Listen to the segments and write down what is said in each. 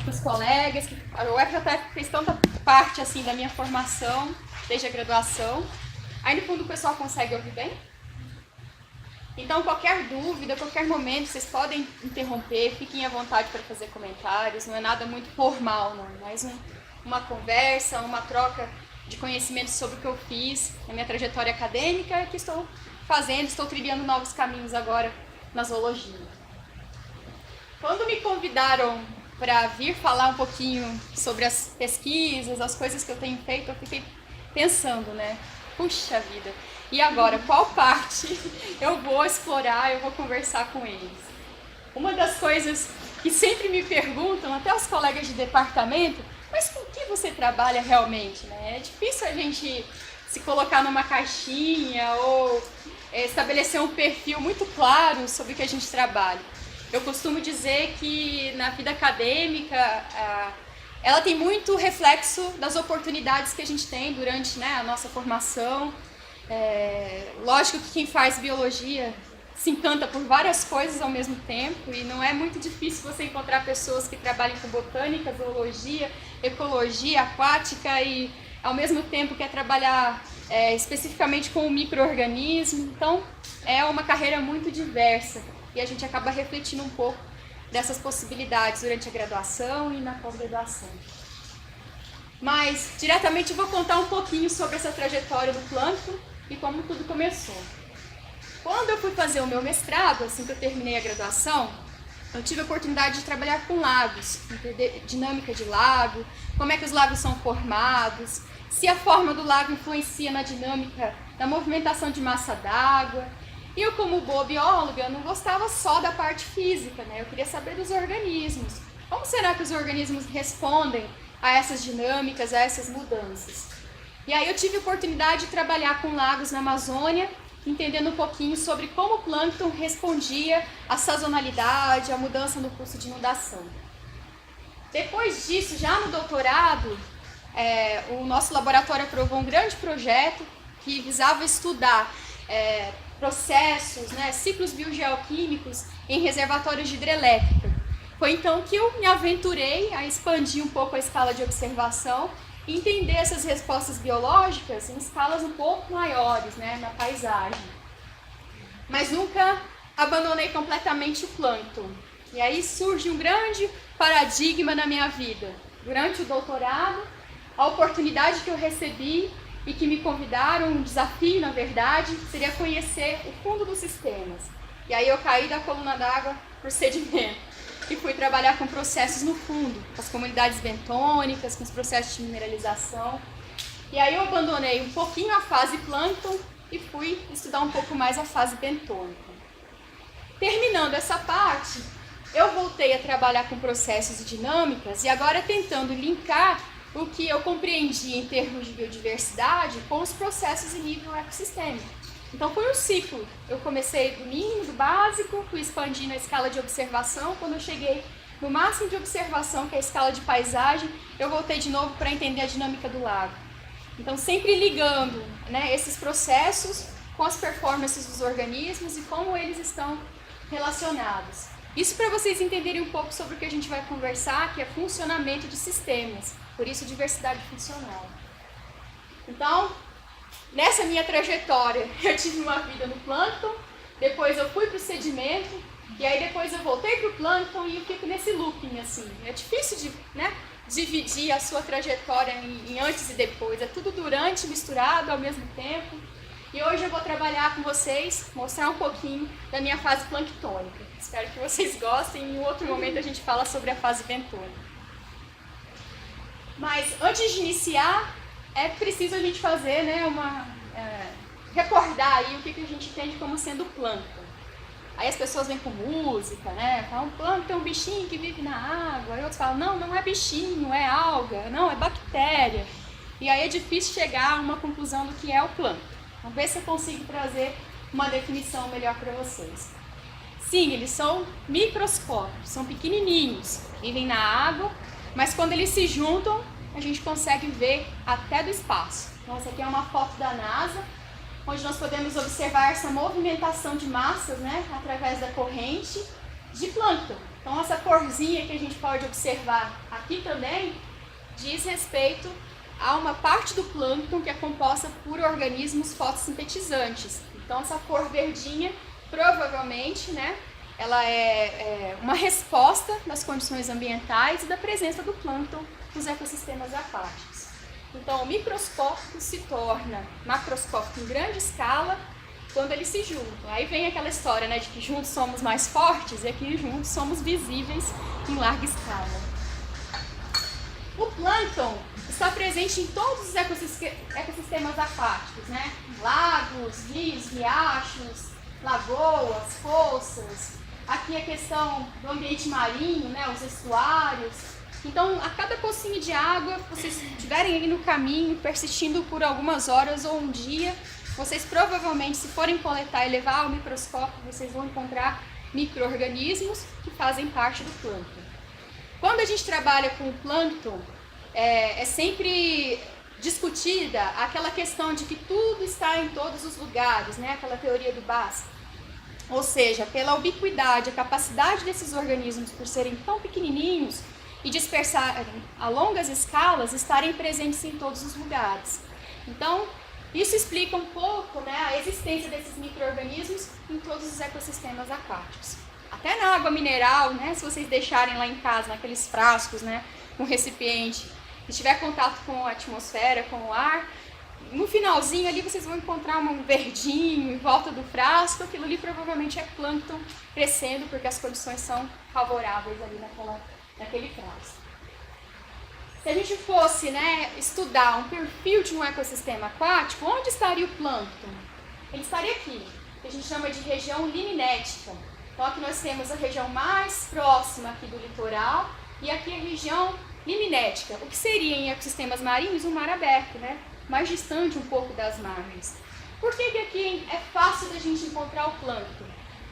para os colegas, que a UFJF fez tanta parte assim da minha formação, desde a graduação. Aí no fundo o pessoal consegue ouvir bem? Então qualquer dúvida, qualquer momento, vocês podem interromper, fiquem à vontade para fazer comentários, não é nada muito formal, não, é mais uma conversa, uma troca de conhecimentos sobre o que eu fiz na minha trajetória acadêmica, que estou trilhando novos caminhos agora na zoologia. Quando me convidaram para vir falar um pouquinho sobre as pesquisas, as coisas que eu tenho feito, eu fiquei pensando, né? Puxa vida, e agora, qual parte eu vou explorar, eu vou conversar com eles? Uma das coisas que sempre me perguntam, até os colegas de departamento, mas com que você trabalha realmente, né? É difícil a gente se colocar numa caixinha ou estabelecer um perfil muito claro sobre o que a gente trabalha. Eu costumo dizer que na vida acadêmica, ela tem muito reflexo das oportunidades que a gente tem durante, né, a nossa formação. Lógico que quem faz biologia se encanta por várias coisas ao mesmo tempo e não é muito difícil você encontrar pessoas que trabalhem com botânica, zoologia, ecologia aquática e ao mesmo tempo quer trabalhar especificamente com o micro-organismo. Então é uma carreira muito diversa e a gente acaba refletindo um pouco dessas possibilidades durante a graduação e na pós-graduação. Mas, diretamente, eu vou contar um pouquinho sobre essa trajetória do plâncton e como tudo começou. Quando eu fui fazer o meu mestrado, assim que eu terminei a graduação, eu tive a oportunidade de trabalhar com lagos, entender dinâmica de lago, como é que os lagos são formados, se a forma do lago influencia na dinâmica da movimentação de massa d'água. E eu, como boa bióloga, eu não gostava só da parte física, né? Eu queria saber dos organismos. Como será que os organismos respondem a essas dinâmicas, a essas mudanças? E aí eu tive a oportunidade de trabalhar com lagos na Amazônia, entendendo um pouquinho sobre como o plâncton respondia à sazonalidade, à mudança no curso de inundação. Depois disso, já no doutorado, o nosso laboratório aprovou um grande projeto que visava estudar processos, né, ciclos biogeoquímicos em reservatórios de hidrelétrica. Foi então que eu me aventurei a expandir um pouco a escala de observação e entender essas respostas biológicas em escalas um pouco maiores, né, na paisagem. Mas nunca abandonei completamente o plâncton. E aí surge um grande paradigma na minha vida. Durante o doutorado, a oportunidade que eu recebi e que me convidaram, um desafio, na verdade, seria conhecer o fundo dos sistemas. E aí eu caí da coluna d'água por sedimento e fui trabalhar com processos no fundo, com as comunidades bentônicas, com os processos de mineralização. E aí eu abandonei um pouquinho a fase plâncton e fui estudar um pouco mais a fase bentônica. Terminando essa parte, eu voltei a trabalhar com processos e dinâmicas e agora tentando linkar o que eu compreendi em termos de biodiversidade com os processos em nível ecossistêmico. Então foi um ciclo. Eu comecei do mínimo, do básico, fui expandindo a escala de observação. Quando eu cheguei no máximo de observação, que é a escala de paisagem, eu voltei de novo para entender a dinâmica do lago. Então sempre ligando, né, esses processos com as performances dos organismos e como eles estão relacionados. Isso para vocês entenderem um pouco sobre o que a gente vai conversar, que é funcionamento de sistemas. Por isso, diversidade funcional. Então, nessa minha trajetória, eu tive uma vida no plâncton, depois eu fui para o sedimento, e aí depois eu voltei para o plâncton e eu fico nesse looping, assim. É difícil de, né, dividir a sua trajetória em antes e depois. É tudo durante, misturado ao mesmo tempo. E hoje eu vou trabalhar com vocês, mostrar um pouquinho da minha fase planctônica. Espero que vocês gostem e em outro momento a gente fala sobre a fase bentônica. Mas antes de iniciar, é preciso a gente fazer, né, recordar aí o que a gente entende como sendo plâncton. Aí as pessoas vêm com música, né, falam, plâncton é um bichinho que vive na água, aí outros falam, não é bichinho, é alga, não, é bactéria. E aí é difícil chegar a uma conclusão do que é o plâncton. Vamos ver se eu consigo trazer uma definição melhor para vocês. Sim, eles são microscópicos, são pequenininhos, vivem na água, mas quando eles se juntam, a gente consegue ver até do espaço. Então, essa aqui é uma foto da NASA, onde nós podemos observar essa movimentação de massas, né, através da corrente de plâncton. Então essa corzinha que a gente pode observar aqui também diz respeito a uma parte do plâncton que é composta por organismos fotossintetizantes. Então essa cor verdinha provavelmente, né, ela é uma resposta das condições ambientais e da presença do plâncton nos ecossistemas aquáticos. Então o microscópico se torna macroscópico em grande escala quando eles se juntam. Aí vem aquela história, né, de que juntos somos mais fortes e aqui juntos somos visíveis em larga escala. O plâncton está presente em todos os ecossistemas aquáticos, né? Lagos, rios, riachos, lagoas, fossas. Aqui a questão do ambiente marinho, né? Os estuários. Então, a cada pocinho de água, vocês estiverem aí no caminho, persistindo por algumas horas ou um dia, vocês provavelmente, se forem coletar e levar ao microscópio, vocês vão encontrar micro-organismos que fazem parte do plâncton. Quando a gente trabalha com o plâncton, é sempre discutida aquela questão de que tudo está em todos os lugares, né? Aquela teoria do Bhaskara. Ou seja, pela ubiquidade, a capacidade desses organismos por serem tão pequenininhos e dispersarem a longas escalas, estarem presentes em todos os lugares. Então, isso explica um pouco, né, a existência desses micro-organismos em todos os ecossistemas aquáticos. Até na água mineral, né, se vocês deixarem lá em casa, naqueles frascos, né, um recipiente, e tiver contato com a atmosfera, com o ar, no finalzinho ali vocês vão encontrar um verdinho em volta do frasco. Aquilo ali provavelmente é plâncton crescendo, porque as condições são favoráveis ali naquele frasco. Se a gente fosse, né, estudar um perfil de um ecossistema aquático, onde estaria o plâncton? Ele estaria aqui, que a gente chama de região liminética. Então aqui nós temos a região mais próxima aqui do litoral e aqui a região liminética, o que seria em ecossistemas marinhos um mar aberto, né? Mais distante um pouco das margens. Por que aqui é fácil da gente encontrar o plâncton?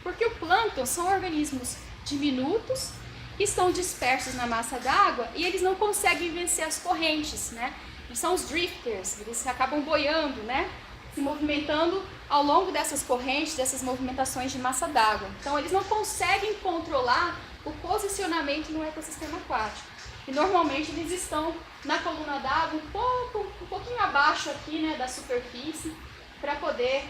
Porque o plâncton são organismos diminutos que estão dispersos na massa d'água e eles não conseguem vencer as correntes, né? Eles são os drifters, eles acabam boiando, né? Se movimentando ao longo dessas correntes, dessas movimentações de massa d'água. Então eles não conseguem controlar o posicionamento no ecossistema aquático. E normalmente eles estão na coluna d'água um pouquinho abaixo aqui, né, da superfície, para poder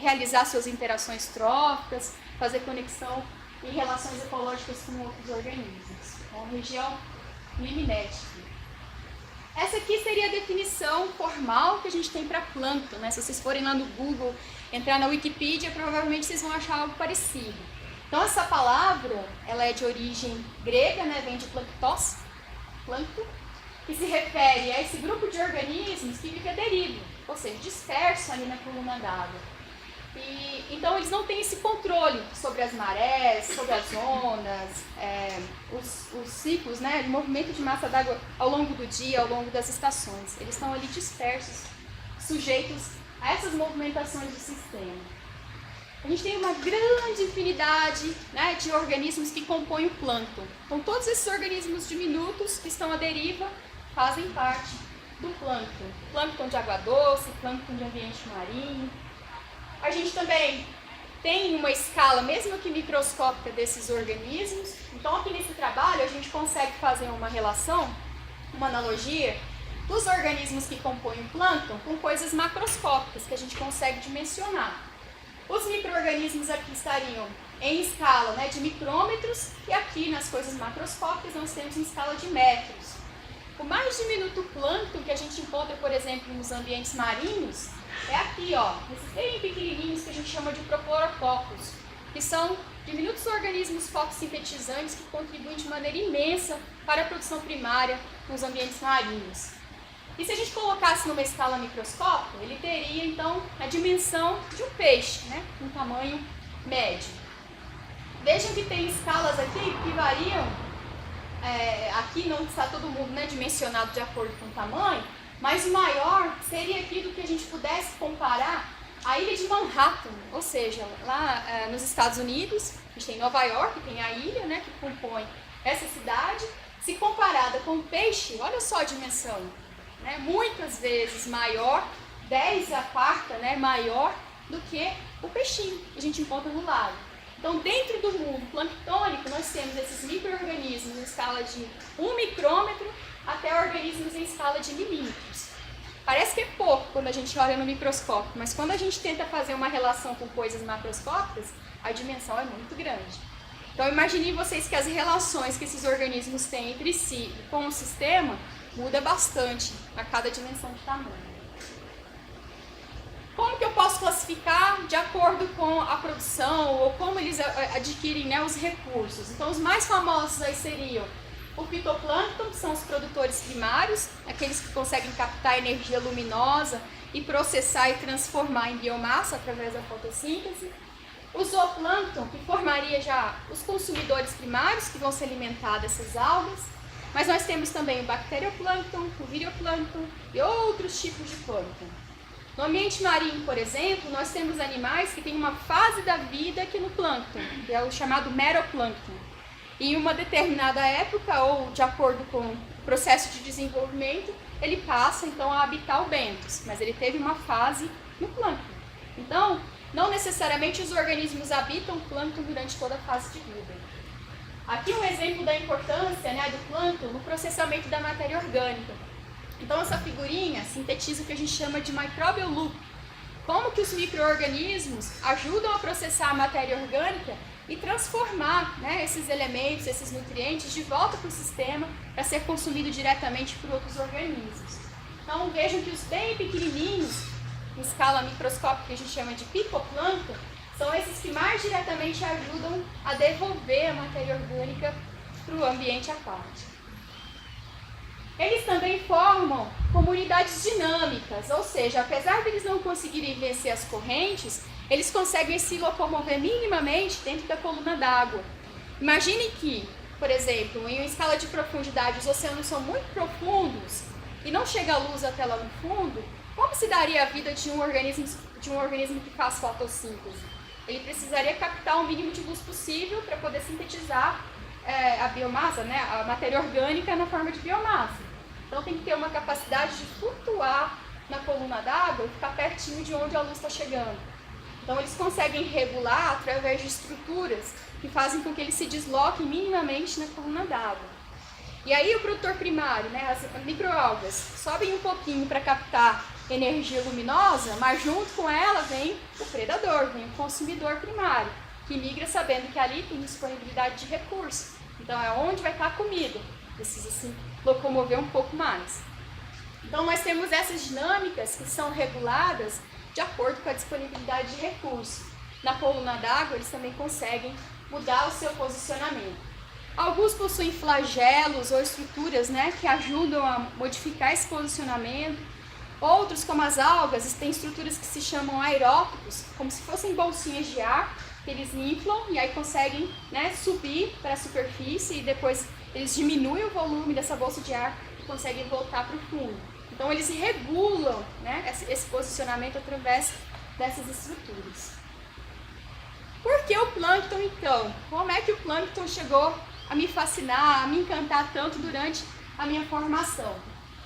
realizar suas interações tróficas, fazer conexão e relações ecológicas com outros organismos. Então, região liminética. Essa aqui seria a definição formal que a gente tem para plâncton, né? Se vocês forem lá no Google, entrar na Wikipedia, provavelmente vocês vão achar algo parecido. Então essa palavra, ela é de origem grega, né? Vem de planctos, plâncton, que se refere a esse grupo de organismos que fica derivo, ou seja, disperso ali na coluna d'água. Então eles não têm esse controle sobre as marés, sobre as ondas, os ciclos, né, de movimento de massa d'água ao longo do dia, ao longo das estações. Eles estão ali dispersos, sujeitos a essas movimentações do sistema. A gente tem uma grande infinidade, né, de organismos que compõem o plâncton. Então todos esses organismos diminutos que estão à deriva fazem parte do plâncton. Plâncton de água doce, plâncton de ambiente marinho. A gente também tem uma escala, mesmo que microscópica, desses organismos. Então aqui nesse trabalho a gente consegue fazer uma relação, uma analogia dos organismos que compõem o plâncton com coisas macroscópicas que a gente consegue dimensionar. Os micro-organismos aqui estariam em escala, né, de micrômetros e aqui nas coisas macroscópicas nós temos em escala de metros. O mais diminuto plâncton que a gente encontra, por exemplo, nos ambientes marinhos é aqui, ó, esses bem pequenininhos que a gente chama de prochlorococcus, que são diminutos organismos fotossintetizantes que contribuem de maneira imensa para a produção primária nos ambientes marinhos. E se a gente colocasse numa escala microscópica, ele teria então a dimensão de um peixe, né, um tamanho médio. Vejam que tem escalas aqui que variam, aqui não está todo mundo, né, dimensionado de acordo com o tamanho, mas o maior seria aqui do que a gente pudesse comparar a ilha de Manhattan, ou seja, lá nos Estados Unidos, a gente tem Nova York, tem a ilha, né, que compõe essa cidade, se comparada com o peixe, olha só a dimensão, né, muitas vezes maior, 10 a quarta, né, maior do que o peixinho que a gente encontra no lago. Então, dentro do mundo planctônico, nós temos esses micro-organismos em escala de 1 micrômetro até organismos em escala de milímetros. Parece que é pouco quando a gente olha no microscópio, mas quando a gente tenta fazer uma relação com coisas macroscópicas, a dimensão é muito grande. Então, imaginem vocês que as relações que esses organismos têm entre si e com o sistema muda bastante a cada dimensão de tamanho. Como que eu posso classificar de acordo com a produção ou como eles adquirem, né, os recursos? Então, os mais famosos aí seriam o fitoplâncton, que são os produtores primários, aqueles que conseguem captar energia luminosa e processar e transformar em biomassa através da fotossíntese. O zooplâncton, que formaria já os consumidores primários, que vão se alimentar dessas algas. Mas nós temos também o bacterioplâncton, o virioplâncton e outros tipos de plâncton. No ambiente marinho, por exemplo, nós temos animais que têm uma fase da vida aqui no plâncton, que é o chamado meroplâncton. E em uma determinada época, ou de acordo com o processo de desenvolvimento, ele passa então a habitar o bentos, mas ele teve uma fase no plâncton. Então, não necessariamente os organismos habitam o plâncton durante toda a fase de vida. Aqui um exemplo da importância, né, do plâncton no processamento da matéria orgânica. Então essa figurinha sintetiza o que a gente chama de microbial loop. Como que os micro-organismos ajudam a processar a matéria orgânica e transformar, né, esses elementos, esses nutrientes de volta para o sistema para ser consumido diretamente por outros organismos. Então vejam que os bem pequenininhos, em escala microscópica que a gente chama de picoplâncton, são esses que mais diretamente ajudam a devolver a matéria orgânica para o ambiente aquático. Eles também formam comunidades dinâmicas, ou seja, apesar de eles não conseguirem vencer as correntes, eles conseguem se locomover minimamente dentro da coluna d'água. Imagine que, por exemplo, em uma escala de profundidade, os oceanos são muito profundos e não chega a luz até lá no fundo, como se daria a vida de um organismo que faz fotossíntese? Ele precisaria captar o mínimo de luz possível para poder sintetizar a biomassa, né, a matéria orgânica na forma de biomassa. Então tem que ter uma capacidade de flutuar na coluna d'água e ficar pertinho de onde a luz está chegando. Então eles conseguem regular através de estruturas que fazem com que eles se desloquem minimamente na coluna d'água. E aí o produtor primário, né, as microalgas, sobem um pouquinho para captar energia luminosa, mas junto com ela vem o predador, vem o consumidor primário, que migra sabendo que ali tem disponibilidade de recursos. Então é onde vai estar a comida, precisa se locomover um pouco mais. Então nós temos essas dinâmicas que são reguladas de acordo com a disponibilidade de recursos. Na coluna d'água eles também conseguem mudar o seu posicionamento. Alguns possuem flagelos ou estruturas, né, que ajudam a modificar esse posicionamento. Outros, como as algas, têm estruturas que se chamam aerótopos, como se fossem bolsinhas de ar, que eles inflam e aí conseguem, né, subir para a superfície e depois eles diminuem o volume dessa bolsa de ar e conseguem voltar para o fundo. Então eles regulam, né, esse posicionamento através dessas estruturas. Por que o plâncton então? Como é que o plâncton chegou a me fascinar, a me encantar tanto durante a minha formação?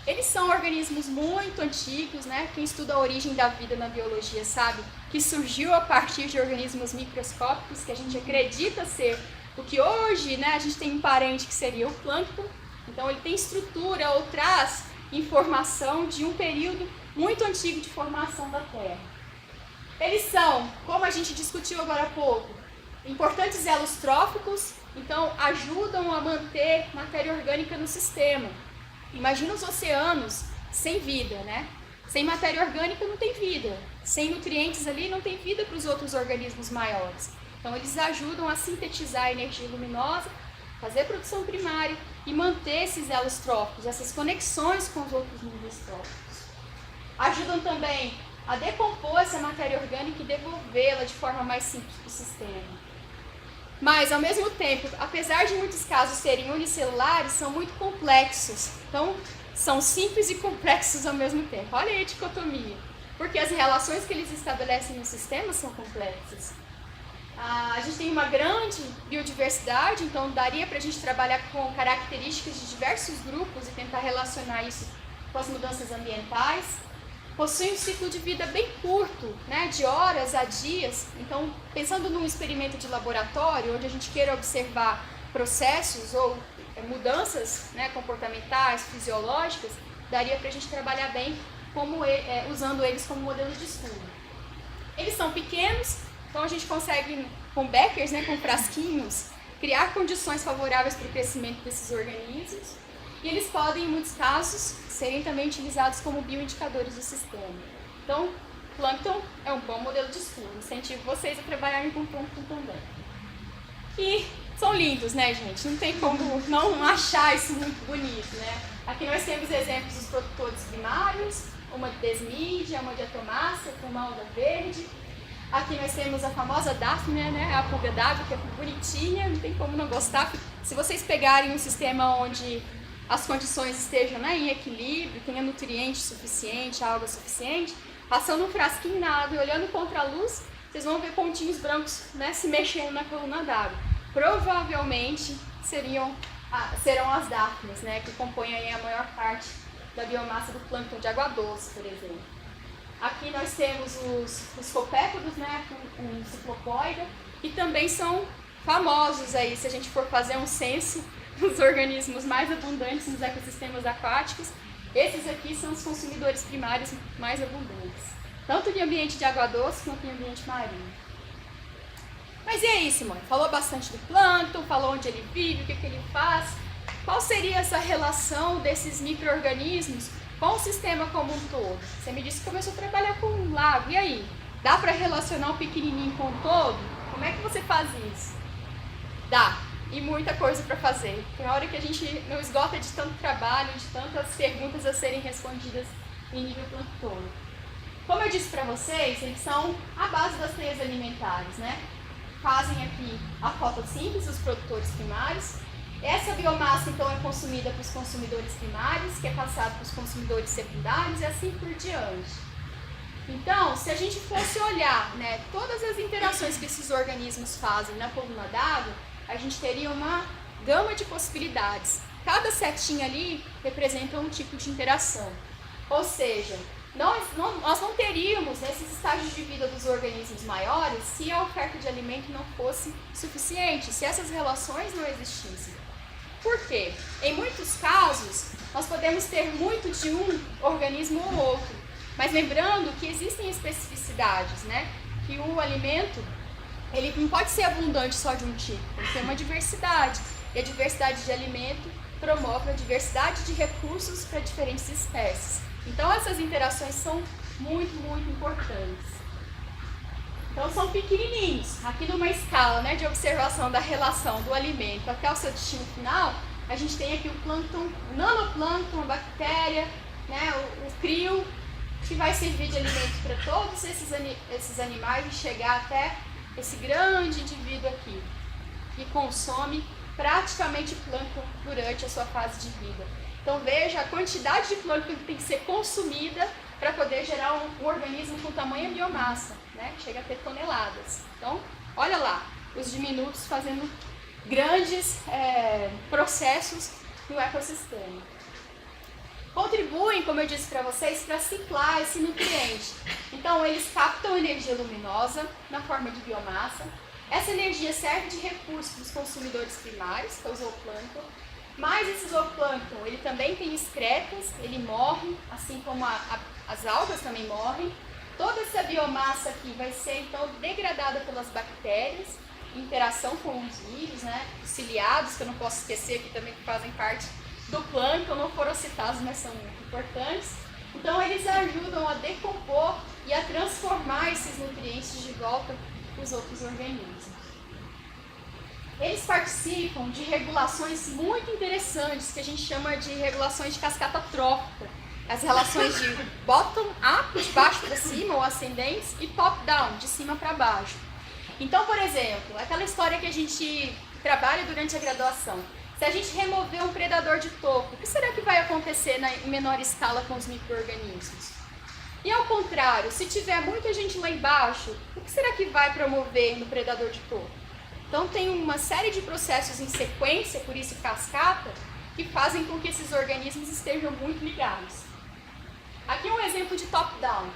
Eles são organismos muito antigos, né? Quem estuda a origem da vida na biologia sabe que surgiu a partir de organismos microscópicos que a gente acredita ser o que hoje, né, a gente tem um parente que seria o plâncton. Então ele tem estrutura ou traz informação de um período muito antigo de formação da Terra. Eles são, como a gente discutiu agora há pouco, importantes elos tróficos, então ajudam a manter matéria orgânica no sistema. Imagina os oceanos sem vida, né? Sem matéria orgânica não tem vida. Sem nutrientes ali não tem vida para os outros organismos maiores. Então eles ajudam a sintetizar a energia luminosa, fazer produção primária e manter esses elos tróficos, essas conexões com os outros níveis tróficos. Ajudam também a decompor essa matéria orgânica e devolvê-la de forma mais simples para o sistema. Mas, ao mesmo tempo, apesar de muitos casos serem unicelulares, são muito complexos. Então, são simples e complexos ao mesmo tempo. Olha aí a dicotomia. Porque as relações que eles estabelecem no sistema são complexas. A gente tem uma grande biodiversidade, então daria para a gente trabalhar com características de diversos grupos e tentar relacionar isso com as mudanças ambientais. possuem um ciclo de vida bem curto, né, de horas a dias. Então, pensando num experimento de laboratório, onde a gente queira observar processos ou mudanças, né, comportamentais, fisiológicas, daria para a gente trabalhar bem usando eles como modelo de estudo. Eles são pequenos, então a gente consegue, com beckers, né, com frasquinhos, criar condições favoráveis para o crescimento desses organismos. E eles podem, em muitos casos, serem também utilizados como bioindicadores do sistema. Então, plâncton é um bom modelo de estudo. Incentivo vocês a trabalharem com plâncton também. E são lindos, né, gente? Não tem como não achar isso muito bonito, né? Aqui nós temos exemplos dos produtores primários, uma de desmídia, uma de atomácea, com malda verde. Aqui nós temos a famosa Daphnia, né? A pulga d'água, que é bonitinha, não tem como não gostar. Se vocês pegarem um sistema onde as condições estejam, né, em equilíbrio, tenha nutriente suficiente, água suficiente, passando um frasquinho na água e olhando contra a luz, vocês vão ver pontinhos brancos, né, se mexendo na coluna d'água. Provavelmente serão as Daphnias, né, que compõem aí a maior parte da biomassa do plâncton de água doce, por exemplo. Aqui nós temos os copépodos, né, com um ciclopoida, que também são famosos aí, se a gente for fazer um censo dos organismos mais abundantes nos ecossistemas aquáticos, esses aqui são os consumidores primários mais abundantes, tanto em ambiente de água doce quanto em ambiente marinho. Mas e aí, Simone? Falou bastante do plâncton, falou onde ele vive, o que ele faz. Qual seria essa relação desses micro-organismos com o sistema como um todo? Você me disse que começou a trabalhar com um lago, e aí? Dá para relacionar o pequenininho com o todo? Como é que você faz isso? Dá, e muita coisa para fazer. Tem hora que a gente não esgota de tanto trabalho, de tantas perguntas a serem respondidas em nível planctônico. Como eu disse para vocês, eles são a base das teias alimentares, né? Fazem aqui a fotossíntese, os produtores primários. Essa biomassa, então, é consumida pelos consumidores primários, que é passado para os consumidores secundários e assim por diante. Então, se a gente fosse olhar, né, todas as interações que esses organismos fazem na coluna d'água, a gente teria uma gama de possibilidades. Cada setinha ali representa um tipo de interação. Ou seja, nós não teríamos esses estágios de vida dos organismos maiores se a oferta de alimento não fosse suficiente, se essas relações não existissem. Por quê? Em muitos casos, nós podemos ter muito de um organismo ou outro, mas lembrando que existem especificidades, né? Que o alimento, ele não pode ser abundante só de um tipo, tem que ter uma diversidade, e a diversidade de alimento promove a diversidade de recursos para diferentes espécies. Então essas interações são muito, muito importantes. Então são pequenininhos. Aqui numa escala, né, de observação da relação do alimento até o seu destino final, a gente tem aqui o plâncton, o nanoplâncton, a bactéria, né, o crio, que vai servir de alimento para todos esses animais e chegar até esse grande indivíduo aqui, que consome praticamente plâncton durante a sua fase de vida. Então veja a quantidade de plâncton que tem que ser consumida para poder gerar um organismo com tamanha biomassa, né? Chega a ter toneladas. Então, olha lá, os diminutos fazendo grandes processos no ecossistema. Contribuem, como eu disse para vocês, para ciclar esse nutriente. Então, eles captam energia luminosa na forma de biomassa. Essa energia serve de recurso para os consumidores primários, que é o zooplâncton. Mas esse zooplâncton, ele também tem excretas, ele morre, assim como as algas também morrem. Toda essa biomassa aqui vai ser, então, degradada pelas bactérias, em interação com os vírus, né? Os ciliados, que eu não posso esquecer aqui também, que fazem parte do plâncton, não foram citados, mas são muito importantes. Então, eles ajudam a decompor e a transformar esses nutrientes de volta para os outros organismos. Eles participam de regulações muito interessantes, que a gente chama de regulações de cascata trófica. As relações de bottom-up, de baixo para cima, ou ascendentes, e top-down, de cima para baixo. Então, por exemplo, aquela história que a gente trabalha durante a graduação. Se a gente remover um predador de topo, o que será que vai acontecer em menor escala com os micro-organismos? E ao contrário, se tiver muita gente lá embaixo, o que será que vai promover no predador de topo? Então tem uma série de processos em sequência, por isso cascata, que fazem com que esses organismos estejam muito ligados. Aqui é um exemplo de top-down.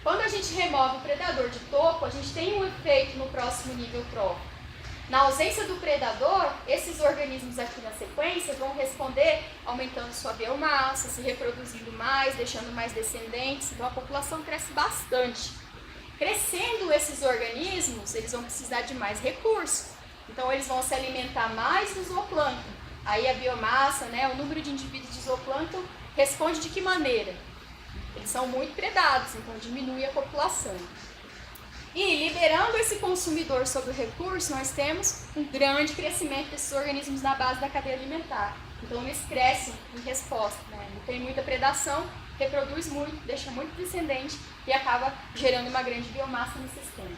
Quando a gente remove o predador de topo, a gente tem um efeito no próximo nível trófico. Na ausência do predador, esses organismos aqui na sequência vão responder aumentando sua biomassa, se reproduzindo mais, deixando mais descendentes, então a população cresce bastante. Crescendo esses organismos, eles vão precisar de mais recursos, então eles vão se alimentar mais do zooplâncton. Aí a biomassa, né, o número de indivíduos de zooplâncton responde de que maneira? Eles são muito predados, então diminui a população. E liberando esse consumidor sobre o recurso, nós temos um grande crescimento desses organismos na base da cadeia alimentar. Então eles crescem em resposta, né? Não tem muita predação, reproduz muito, deixa muito descendente e acaba gerando uma grande biomassa no sistema.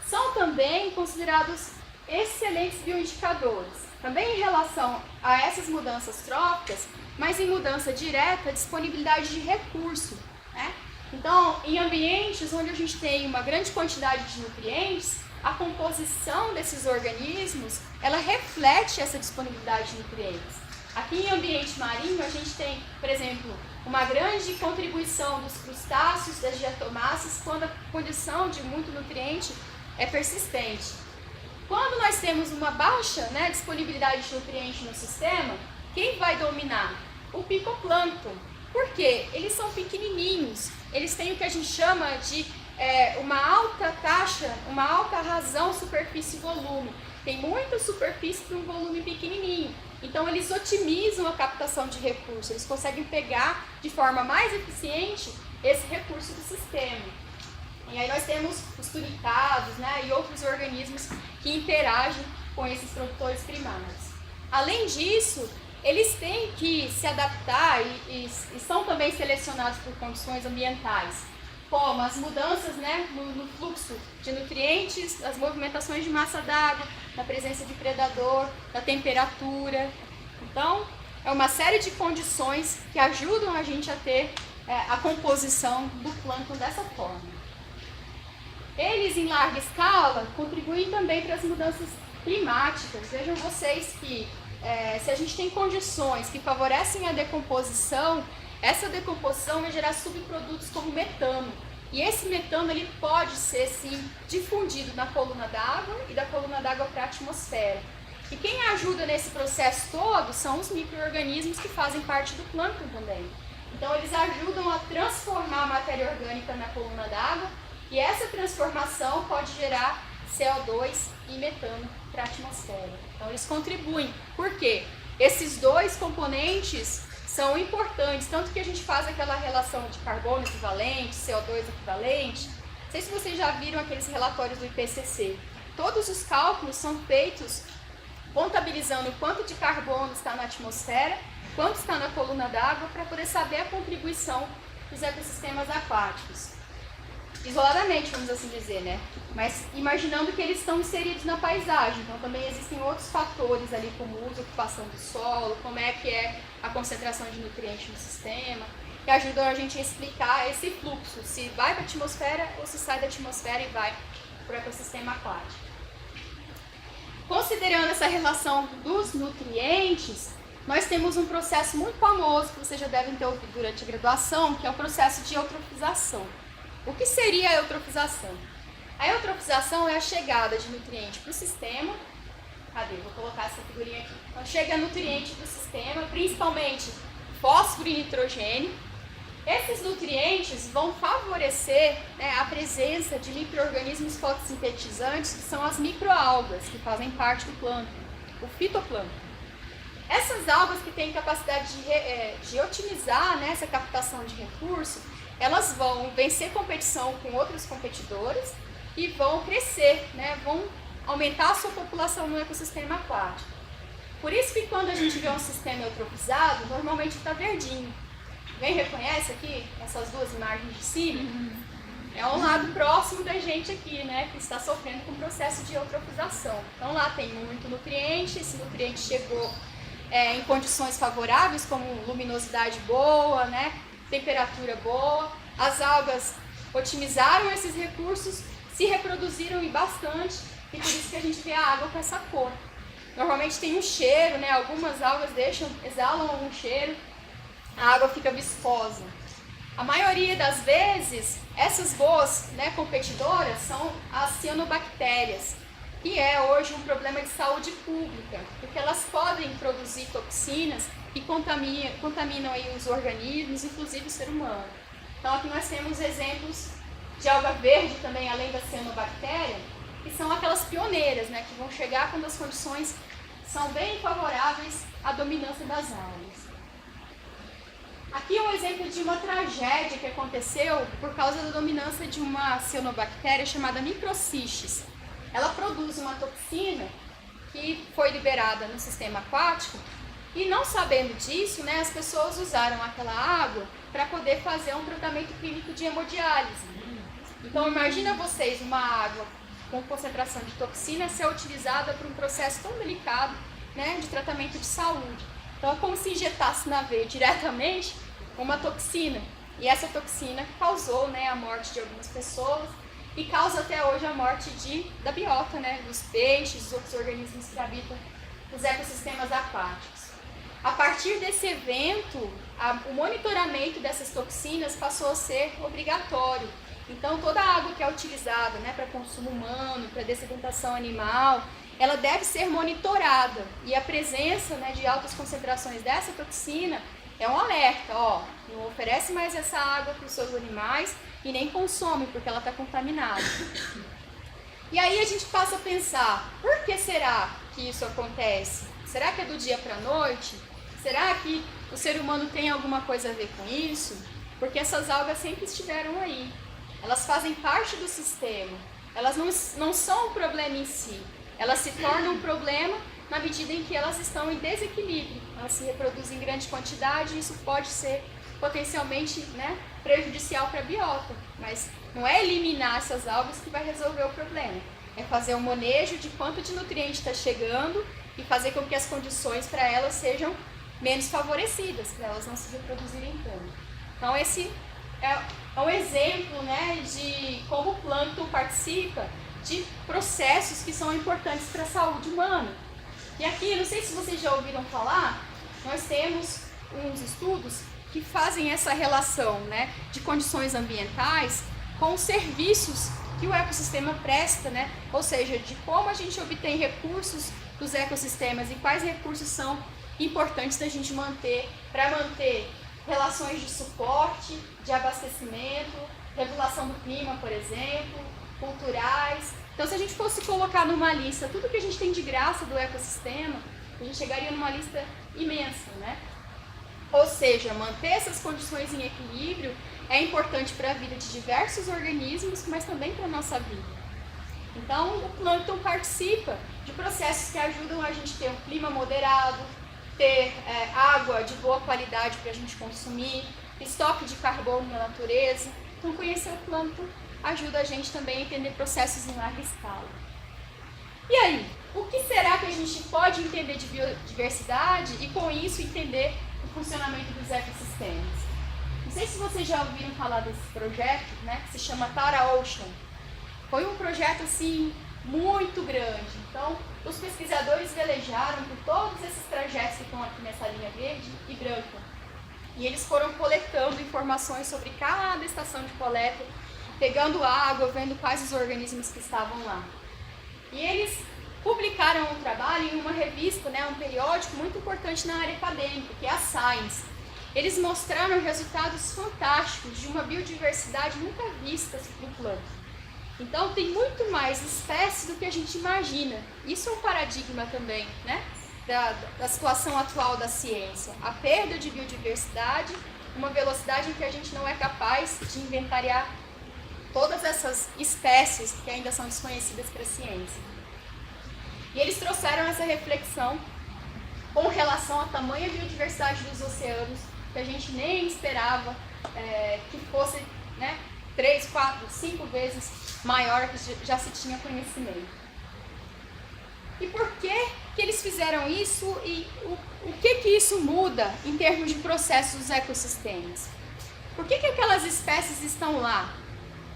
São também considerados excelentes bioindicadores, também em relação a essas mudanças tróficas, mas em mudança direta, a disponibilidade de recurso, né? Então, em ambientes onde a gente tem uma grande quantidade de nutrientes, a composição desses organismos, ela reflete essa disponibilidade de nutrientes. Aqui em ambiente marinho, a gente tem, por exemplo, uma grande contribuição dos crustáceos, das diatomáceas, quando a condição de muito nutriente é persistente. Quando nós temos uma baixa, né, disponibilidade de nutriente no sistema, quem vai dominar? O picoplâncton. Por quê? Eles são pequenininhos, eles têm o que a gente chama de uma alta taxa, uma alta razão superfície-volume. Tem muita superfície para um volume pequenininho. Então eles otimizam a captação de recursos, eles conseguem pegar de forma mais eficiente esse recurso do sistema. E aí nós temos os tunicados, né, e outros organismos que interagem com esses produtores primários. Além disso, eles têm que se adaptar e são também selecionados por condições ambientais, como as mudanças, né, no fluxo de nutrientes, as movimentações de massa d'água, na presença de predador, da temperatura. Então, é uma série de condições que ajudam a gente a ter a composição do plâncton dessa forma. Eles, em larga escala, contribuem também para as mudanças climáticas. Vejam vocês que se a gente tem condições que favorecem a decomposição, essa decomposição vai gerar subprodutos como metano. E esse metano ele pode ser, sim, difundido na coluna d'água e da coluna d'água para a atmosfera. E quem ajuda nesse processo todo são os micro-organismos que fazem parte do plâncton também. Então eles ajudam a transformar a matéria orgânica na coluna d'água e essa transformação pode gerar CO2 e metano para a atmosfera. Então eles contribuem. Por quê? Esses dois componentes são importantes, tanto que a gente faz aquela relação de carbono equivalente, CO2 equivalente. Não sei se vocês já viram aqueles relatórios do IPCC. Todos os cálculos são feitos contabilizando quanto de carbono está na atmosfera, quanto está na coluna d'água, para poder saber a contribuição dos ecossistemas aquáticos. Isoladamente, vamos assim dizer, né? Mas imaginando que eles estão inseridos na paisagem, então também existem outros fatores ali, como o uso, ocupação do solo, como é que é a concentração de nutrientes no sistema, que ajudam a gente a explicar esse fluxo, se vai para a atmosfera ou se sai da atmosfera e vai para o ecossistema aquático. Considerando essa relação dos nutrientes, nós temos um processo muito famoso que vocês já devem ter ouvido durante a graduação, que é o processo de eutrofização. O que seria a eutrofização? A eutrofização é a chegada de nutriente para o sistema. Cadê? Vou colocar essa figurinha aqui. Então, chega nutriente para o sistema, principalmente fósforo e nitrogênio. Esses nutrientes vão favorecer, né, a presença de micro-organismos fotossintetizantes, que são as microalgas, que fazem parte do plâncton, o fitoplâncton. Essas algas que têm capacidade de otimizar, né, essa captação de recursos, elas vão vencer competição com outros competidores e vão crescer, né? Vão aumentar a sua população no ecossistema aquático. Por isso que quando a gente vê um sistema eutrofizado, normalmente está verdinho. Alguém reconhece aqui essas duas imagens de cima? É um lado próximo da gente aqui, né? Que está sofrendo com o processo de eutrofização. Então lá tem muito nutriente, esse nutriente chegou em condições favoráveis, como luminosidade boa, né? Temperatura boa, as algas otimizaram esses recursos, se reproduziram e bastante, e por isso que a gente vê a água com essa cor. Normalmente tem um cheiro, né? Algumas algas exalam um cheiro, a água fica viscosa. A maioria das vezes, essas boas, né, competidoras são as cianobactérias, que é hoje um problema de saúde pública, porque elas podem produzir toxinas que contaminam aí os organismos, inclusive o ser humano. Então aqui nós temos exemplos de alga verde também, além da cianobactéria, que são aquelas pioneiras, né, que vão chegar quando as condições são bem favoráveis à dominância das algas. Aqui é um exemplo de uma tragédia que aconteceu por causa da dominância de uma cianobactéria chamada Microcistes. Ela produz uma toxina que foi liberada no sistema aquático e, não sabendo disso, né, as pessoas usaram aquela água para poder fazer um tratamento clínico de hemodiálise. Então imagina vocês uma água com concentração de toxina ser utilizada para um processo tão delicado, né, de tratamento de saúde. Então é como se injetasse na veia diretamente uma toxina. E essa toxina causou, né, a morte de algumas pessoas e causa até hoje a morte da biota, né, dos peixes, dos outros organismos que habitam os ecossistemas aquáticos. A partir desse evento, o monitoramento dessas toxinas passou a ser obrigatório. Então toda a água que é utilizada, né, para consumo humano, para dessedentação animal, ela deve ser monitorada, e a presença, né, de altas concentrações dessa toxina é um alerta, ó, não oferece mais essa água para os seus animais e nem consome, porque ela está contaminada. E aí a gente passa a pensar, por que será que isso acontece? Será que é do dia para a noite? Será que o ser humano tem alguma coisa a ver com isso? Porque essas algas sempre estiveram aí, elas fazem parte do sistema, elas não são um problema em si. Elas se tornam um problema na medida em que elas estão em desequilíbrio. Elas se reproduzem em grande quantidade e isso pode ser potencialmente, né, prejudicial para a biota. Mas não é eliminar essas algas que vai resolver o problema. É fazer um manejo de quanto de nutriente está chegando e fazer com que as condições para elas sejam menos favorecidas, para elas não se reproduzirem tanto. Então esse é um exemplo, né, de como o plâncton participa de processos que são importantes para a saúde humana. E aqui, não sei se vocês já ouviram falar, nós temos uns estudos que fazem essa relação, né, de condições ambientais com os serviços que o ecossistema presta, né? Ou seja, de como a gente obtém recursos dos ecossistemas e quais recursos são importantes da gente manter para manter relações de suporte, de abastecimento, regulação do clima, por exemplo, culturais. Então, se a gente fosse colocar numa lista tudo que a gente tem de graça do ecossistema, a gente chegaria numa lista imensa, né? Ou seja, manter essas condições em equilíbrio é importante para a vida de diversos organismos, mas também para a nossa vida. Então, o plâncton participa de processos que ajudam a gente ter um clima moderado, ter água de boa qualidade para a gente consumir, estoque de carbono na natureza. Então, conhecer o plâncton ajuda a gente também a entender processos em larga escala. E aí, o que será que a gente pode entender de biodiversidade e, com isso, entender o funcionamento dos ecossistemas? Não sei se vocês já ouviram falar desse projeto, né, que se chama Tara Ocean. Foi um projeto assim muito grande. Então, os pesquisadores velejaram por todos esses trajetos que estão aqui nessa linha verde e branca. E eles foram coletando informações sobre cada estação de coleta, pegando água, vendo quais os organismos que estavam lá. E eles publicaram um trabalho em uma revista, né, um periódico muito importante na área acadêmica, que é a Science. Eles mostraram resultados fantásticos de uma biodiversidade nunca vista no plâncton. Então, tem muito mais espécies do que a gente imagina. Isso é um paradigma também, né, da situação atual da ciência. A perda de biodiversidade, uma velocidade em que a gente não é capaz de inventariar todas essas espécies que ainda são desconhecidas para a ciência. E eles trouxeram essa reflexão com relação à tamanha biodiversidade dos oceanos, que a gente nem esperava que fosse, né, 3, 4, 5 vezes maior que já se tinha conhecimento. E por que eles fizeram isso e o que isso muda em termos de processos dos ecossistemas? Por que aquelas espécies estão lá?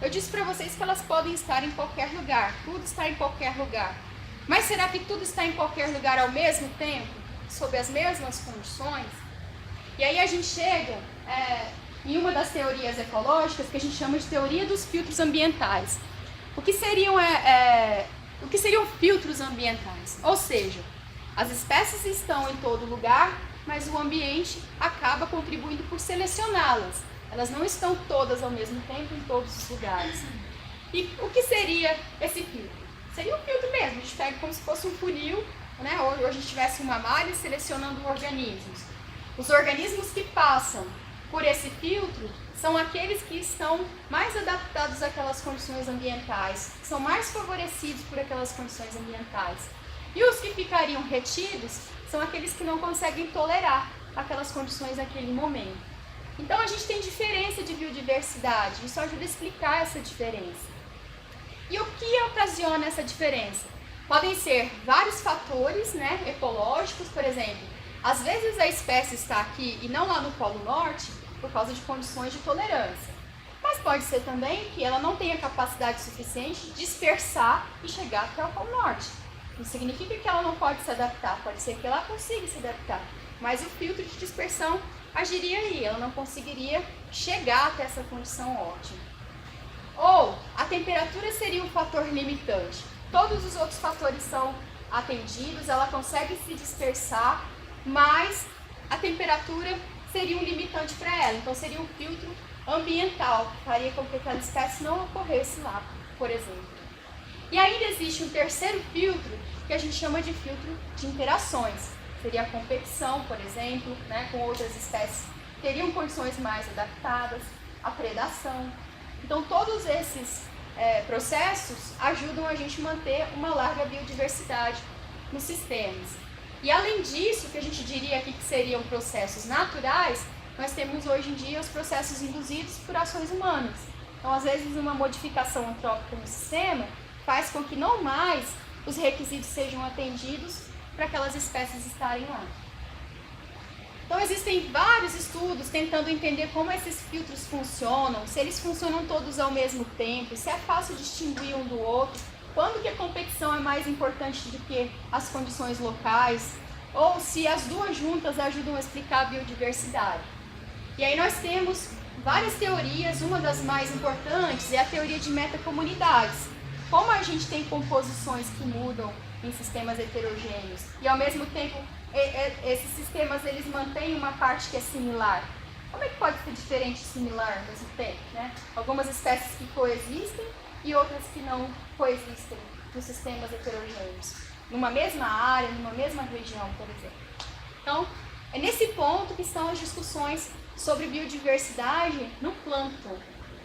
Eu disse para vocês que elas podem estar em qualquer lugar, tudo está em qualquer lugar. Mas será que tudo está em qualquer lugar ao mesmo tempo? Sob as mesmas condições? E aí a gente chega em uma das teorias ecológicas que a gente chama de teoria dos filtros ambientais. O que seriam filtros ambientais? Ou seja, as espécies estão em todo lugar, mas o ambiente acaba contribuindo por selecioná-las. Elas não estão todas ao mesmo tempo em todos os lugares. E o que seria esse filtro? Seria um filtro mesmo, a gente pega como se fosse um funil, né? Ou a gente tivesse uma malha selecionando organismos. Os organismos que passam por esse filtro são aqueles que estão mais adaptados àquelas condições ambientais, são mais favorecidos por aquelas condições ambientais. E os que ficariam retidos são aqueles que não conseguem tolerar aquelas condições naquele momento. Então a gente tem diferença de biodiversidade, isso ajuda a explicar essa diferença. E o que ocasiona essa diferença? Podem ser vários fatores, né, ecológicos, por exemplo. Às vezes a espécie está aqui e não lá no Polo Norte por causa de condições de tolerância. Mas pode ser também que ela não tenha capacidade suficiente de dispersar e chegar até o Polo Norte. Não significa que ela não pode se adaptar, pode ser que ela consiga se adaptar. Mas o filtro de dispersão agiria aí, ela não conseguiria chegar até essa condição ótima. Ou a temperatura seria um fator limitante. Todos os outros fatores são atendidos, ela consegue se dispersar, mas a temperatura seria um limitante para ela. Então seria um filtro ambiental, que faria com que aquela espécie não ocorresse lá, por exemplo. E ainda existe um terceiro filtro, que a gente chama de filtro de interações. Seria a competição, por exemplo, né, com outras espécies que teriam condições mais adaptadas, a predação. Então todos esses processos ajudam a gente a manter uma larga biodiversidade nos sistemas. E além disso, que a gente diria aqui que seriam processos naturais, nós temos hoje em dia os processos induzidos por ações humanas. Então, às vezes, uma modificação antrópica no sistema faz com que não mais os requisitos sejam atendidos para aquelas espécies estarem lá. Então, existem vários estudos tentando entender como esses filtros funcionam, se eles funcionam todos ao mesmo tempo, se é fácil distinguir um do outro, quando que a competição é mais importante do que as condições locais, ou se as duas juntas ajudam a explicar a biodiversidade. E aí nós temos várias teorias, uma das mais importantes é a teoria de metacomunidades. Como a gente tem composições que mudam em sistemas heterogêneos e ao mesmo tempo esses sistemas eles mantêm uma parte que é similar, como é que pode ser diferente e similar ao mesmo tempo, né? Algumas espécies que coexistem e outras que não coexistem nos sistemas heterogêneos, numa mesma área, numa mesma região, por exemplo. Então, é nesse ponto que estão as discussões sobre biodiversidade no plâncton,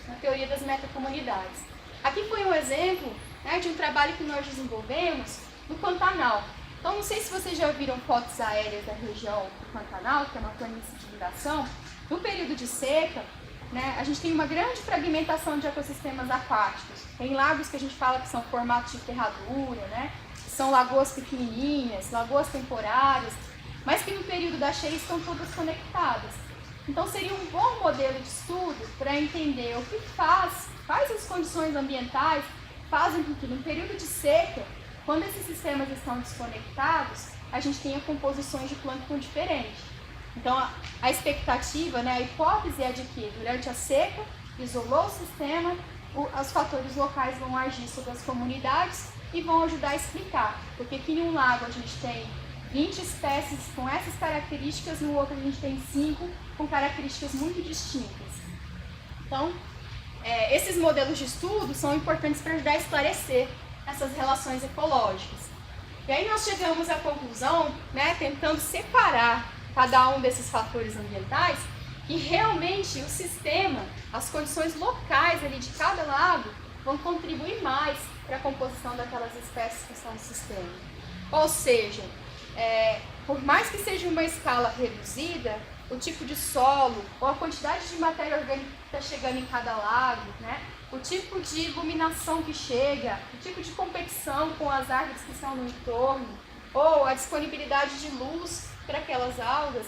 na teoria das metacomunidades. Aqui foi um exemplo, né, de um trabalho que nós desenvolvemos no Pantanal. Então, não sei se vocês já viram fotos aéreas da região do Pantanal, que é uma planície de inundação. No período de seca, né, a gente tem uma grande fragmentação de ecossistemas aquáticos. Tem lagos que a gente fala que são formatos de ferradura, né, que são lagoas pequenininhas, lagoas temporárias, mas que no período da cheia estão todas conectadas. Então seria um bom modelo de estudo para entender o que quais as condições ambientais fazem com que no período de seca, quando esses sistemas estão desconectados, a gente tenha composições de plâncton diferentes. Então a expectativa, né, a hipótese é de que durante a seca, isolou o sistema, os fatores locais vão agir sobre as comunidades e vão ajudar a explicar. Porque aqui em um lago a gente tem 20 espécies com essas características, no outro a gente tem 5 com características muito distintas. Então, esses modelos de estudo são importantes para ajudar a esclarecer essas relações ecológicas. E aí nós chegamos à conclusão, né, tentando separar cada um desses fatores ambientais, que realmente o sistema, as condições locais ali de cada lago, vão contribuir mais para a composição daquelas espécies que estão no sistema. Ou seja, por mais que seja uma escala reduzida, o tipo de solo, ou a quantidade de matéria orgânica que está chegando em cada lago, né? O tipo de iluminação que chega, o tipo de competição com as árvores que estão no entorno, ou a disponibilidade de luz para aquelas algas,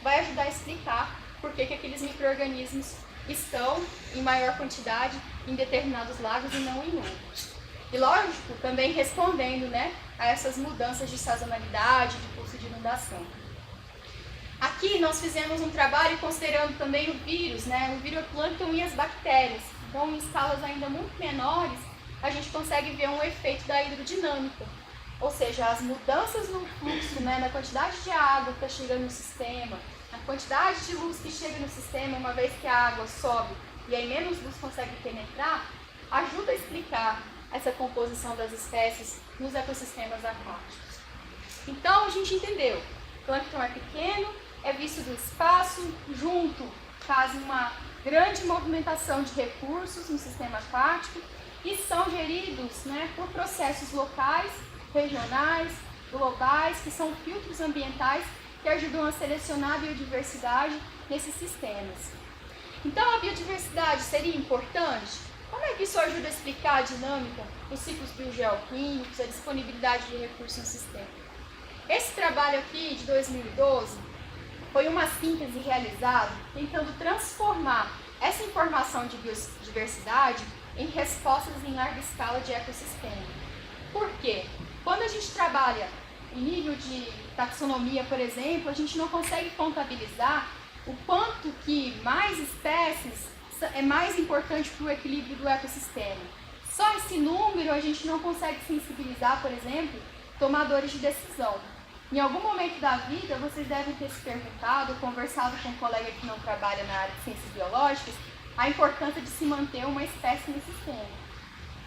vai ajudar a explicar por que aqueles micro-organismos estão em maior quantidade em determinados lagos e não em outros. E lógico, também respondendo, né, a essas mudanças de sazonalidade, de curso de inundação. Aqui nós fizemos um trabalho considerando também o vírus, né? O viroplâncton e as bactérias. Então, em escalas ainda muito menores, a gente consegue ver um efeito da hidrodinâmica. Ou seja, as mudanças no fluxo, né, na quantidade de água que está chegando no sistema, a quantidade de luz que chega no sistema, uma vez que a água sobe e aí menos luz consegue penetrar, ajuda a explicar essa composição das espécies nos ecossistemas aquáticos. Então, a gente entendeu. O plâncton é pequeno, é visto do espaço, junto faz uma grande movimentação de recursos no sistema aquático e são geridos, né, por processos locais, regionais, globais, que são filtros ambientais que ajudam a selecionar a biodiversidade nesses sistemas. Então, a biodiversidade seria importante? Como é que isso ajuda a explicar a dinâmica, os ciclos biogeoquímicos, a disponibilidade de recursos no sistema? Esse trabalho aqui, de 2012, foi uma síntese realizada tentando transformar essa informação de biodiversidade em respostas em larga escala de ecossistema. Por quê? Quando a gente trabalha em nível de taxonomia, por exemplo, a gente não consegue contabilizar o quanto que mais espécies é mais importante para o equilíbrio do ecossistema. Só esse número a gente não consegue sensibilizar, por exemplo, tomadores de decisão. Em algum momento da vida, vocês devem ter se perguntado, conversado com um colega que não trabalha na área de ciências biológicas, a importância de se manter uma espécie no sistema.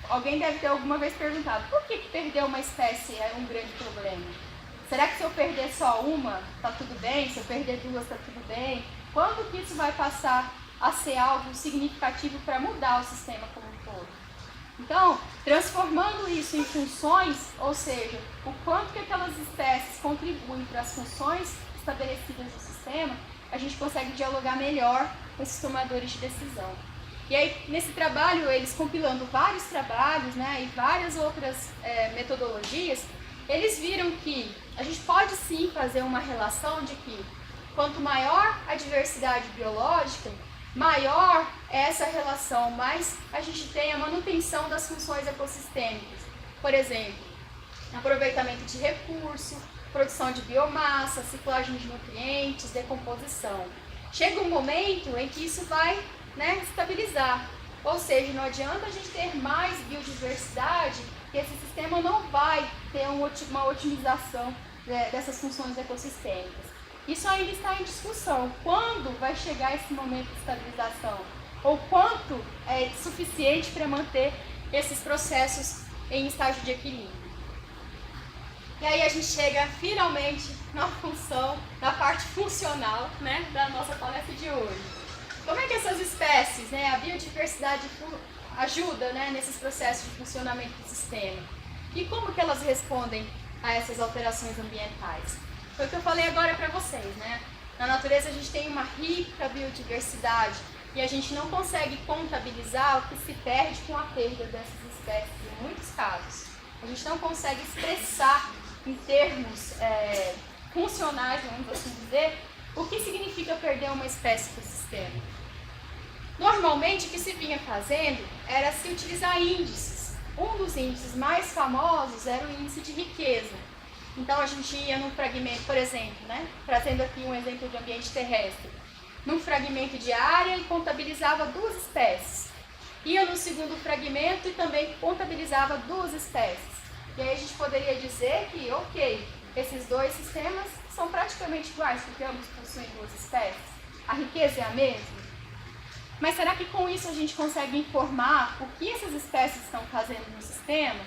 Alguém deve ter alguma vez perguntado, por que perder uma espécie é um grande problema? Será que se eu perder só uma, está tudo bem? Se eu perder duas, está tudo bem? Quando que isso vai passar a ser algo significativo para mudar o sistema como um todo? Então, transformando isso em funções, ou seja, o quanto que aquelas espécies contribuem para as funções estabelecidas no sistema, a gente consegue dialogar melhor com esses tomadores de decisão. E aí, nesse trabalho, eles compilando vários trabalhos, né, e várias outras metodologias, eles viram que a gente pode sim fazer uma relação de que quanto maior a diversidade biológica, maior é essa relação, mais a gente tem a manutenção das funções ecossistêmicas. Por exemplo, aproveitamento de recurso, produção de biomassa, ciclagem de nutrientes, decomposição. Chega um momento em que isso vai, né, estabilizar. Ou seja, não adianta a gente ter mais biodiversidade, que esse sistema não vai ter uma otimização dessas funções ecossistêmicas. Isso ainda está em discussão. Quando vai chegar esse momento de estabilização? Ou quanto é suficiente para manter esses processos em estágio de equilíbrio? E aí a gente chega finalmente na função, na parte funcional, né, da nossa palestra de hoje. Como é que essas espécies, né, a biodiversidade ajuda, né, nesses processos de funcionamento do sistema? E como que elas respondem a essas alterações ambientais? Foi o que eu falei agora para vocês, né? Na natureza a gente tem uma rica biodiversidade e a gente não consegue contabilizar o que se perde com a perda dessas espécies em muitos casos. A gente não consegue expressar em termos funcionais, vamos assim dizer, o que significa perder uma espécie do sistema. Normalmente o que se vinha fazendo era se utilizar índices. Um dos índices mais famosos era o índice de riqueza. Então a gente ia num fragmento, por exemplo, né, trazendo aqui um exemplo de ambiente terrestre, num fragmento de área e contabilizava 2 espécies. Ia no segundo fragmento e também contabilizava 2 espécies. E aí a gente poderia dizer que, ok, esses 2 sistemas são praticamente iguais, porque ambos possuem 2 espécies. A riqueza é a mesma? Mas será que com isso a gente consegue informar o que essas espécies estão fazendo no sistema?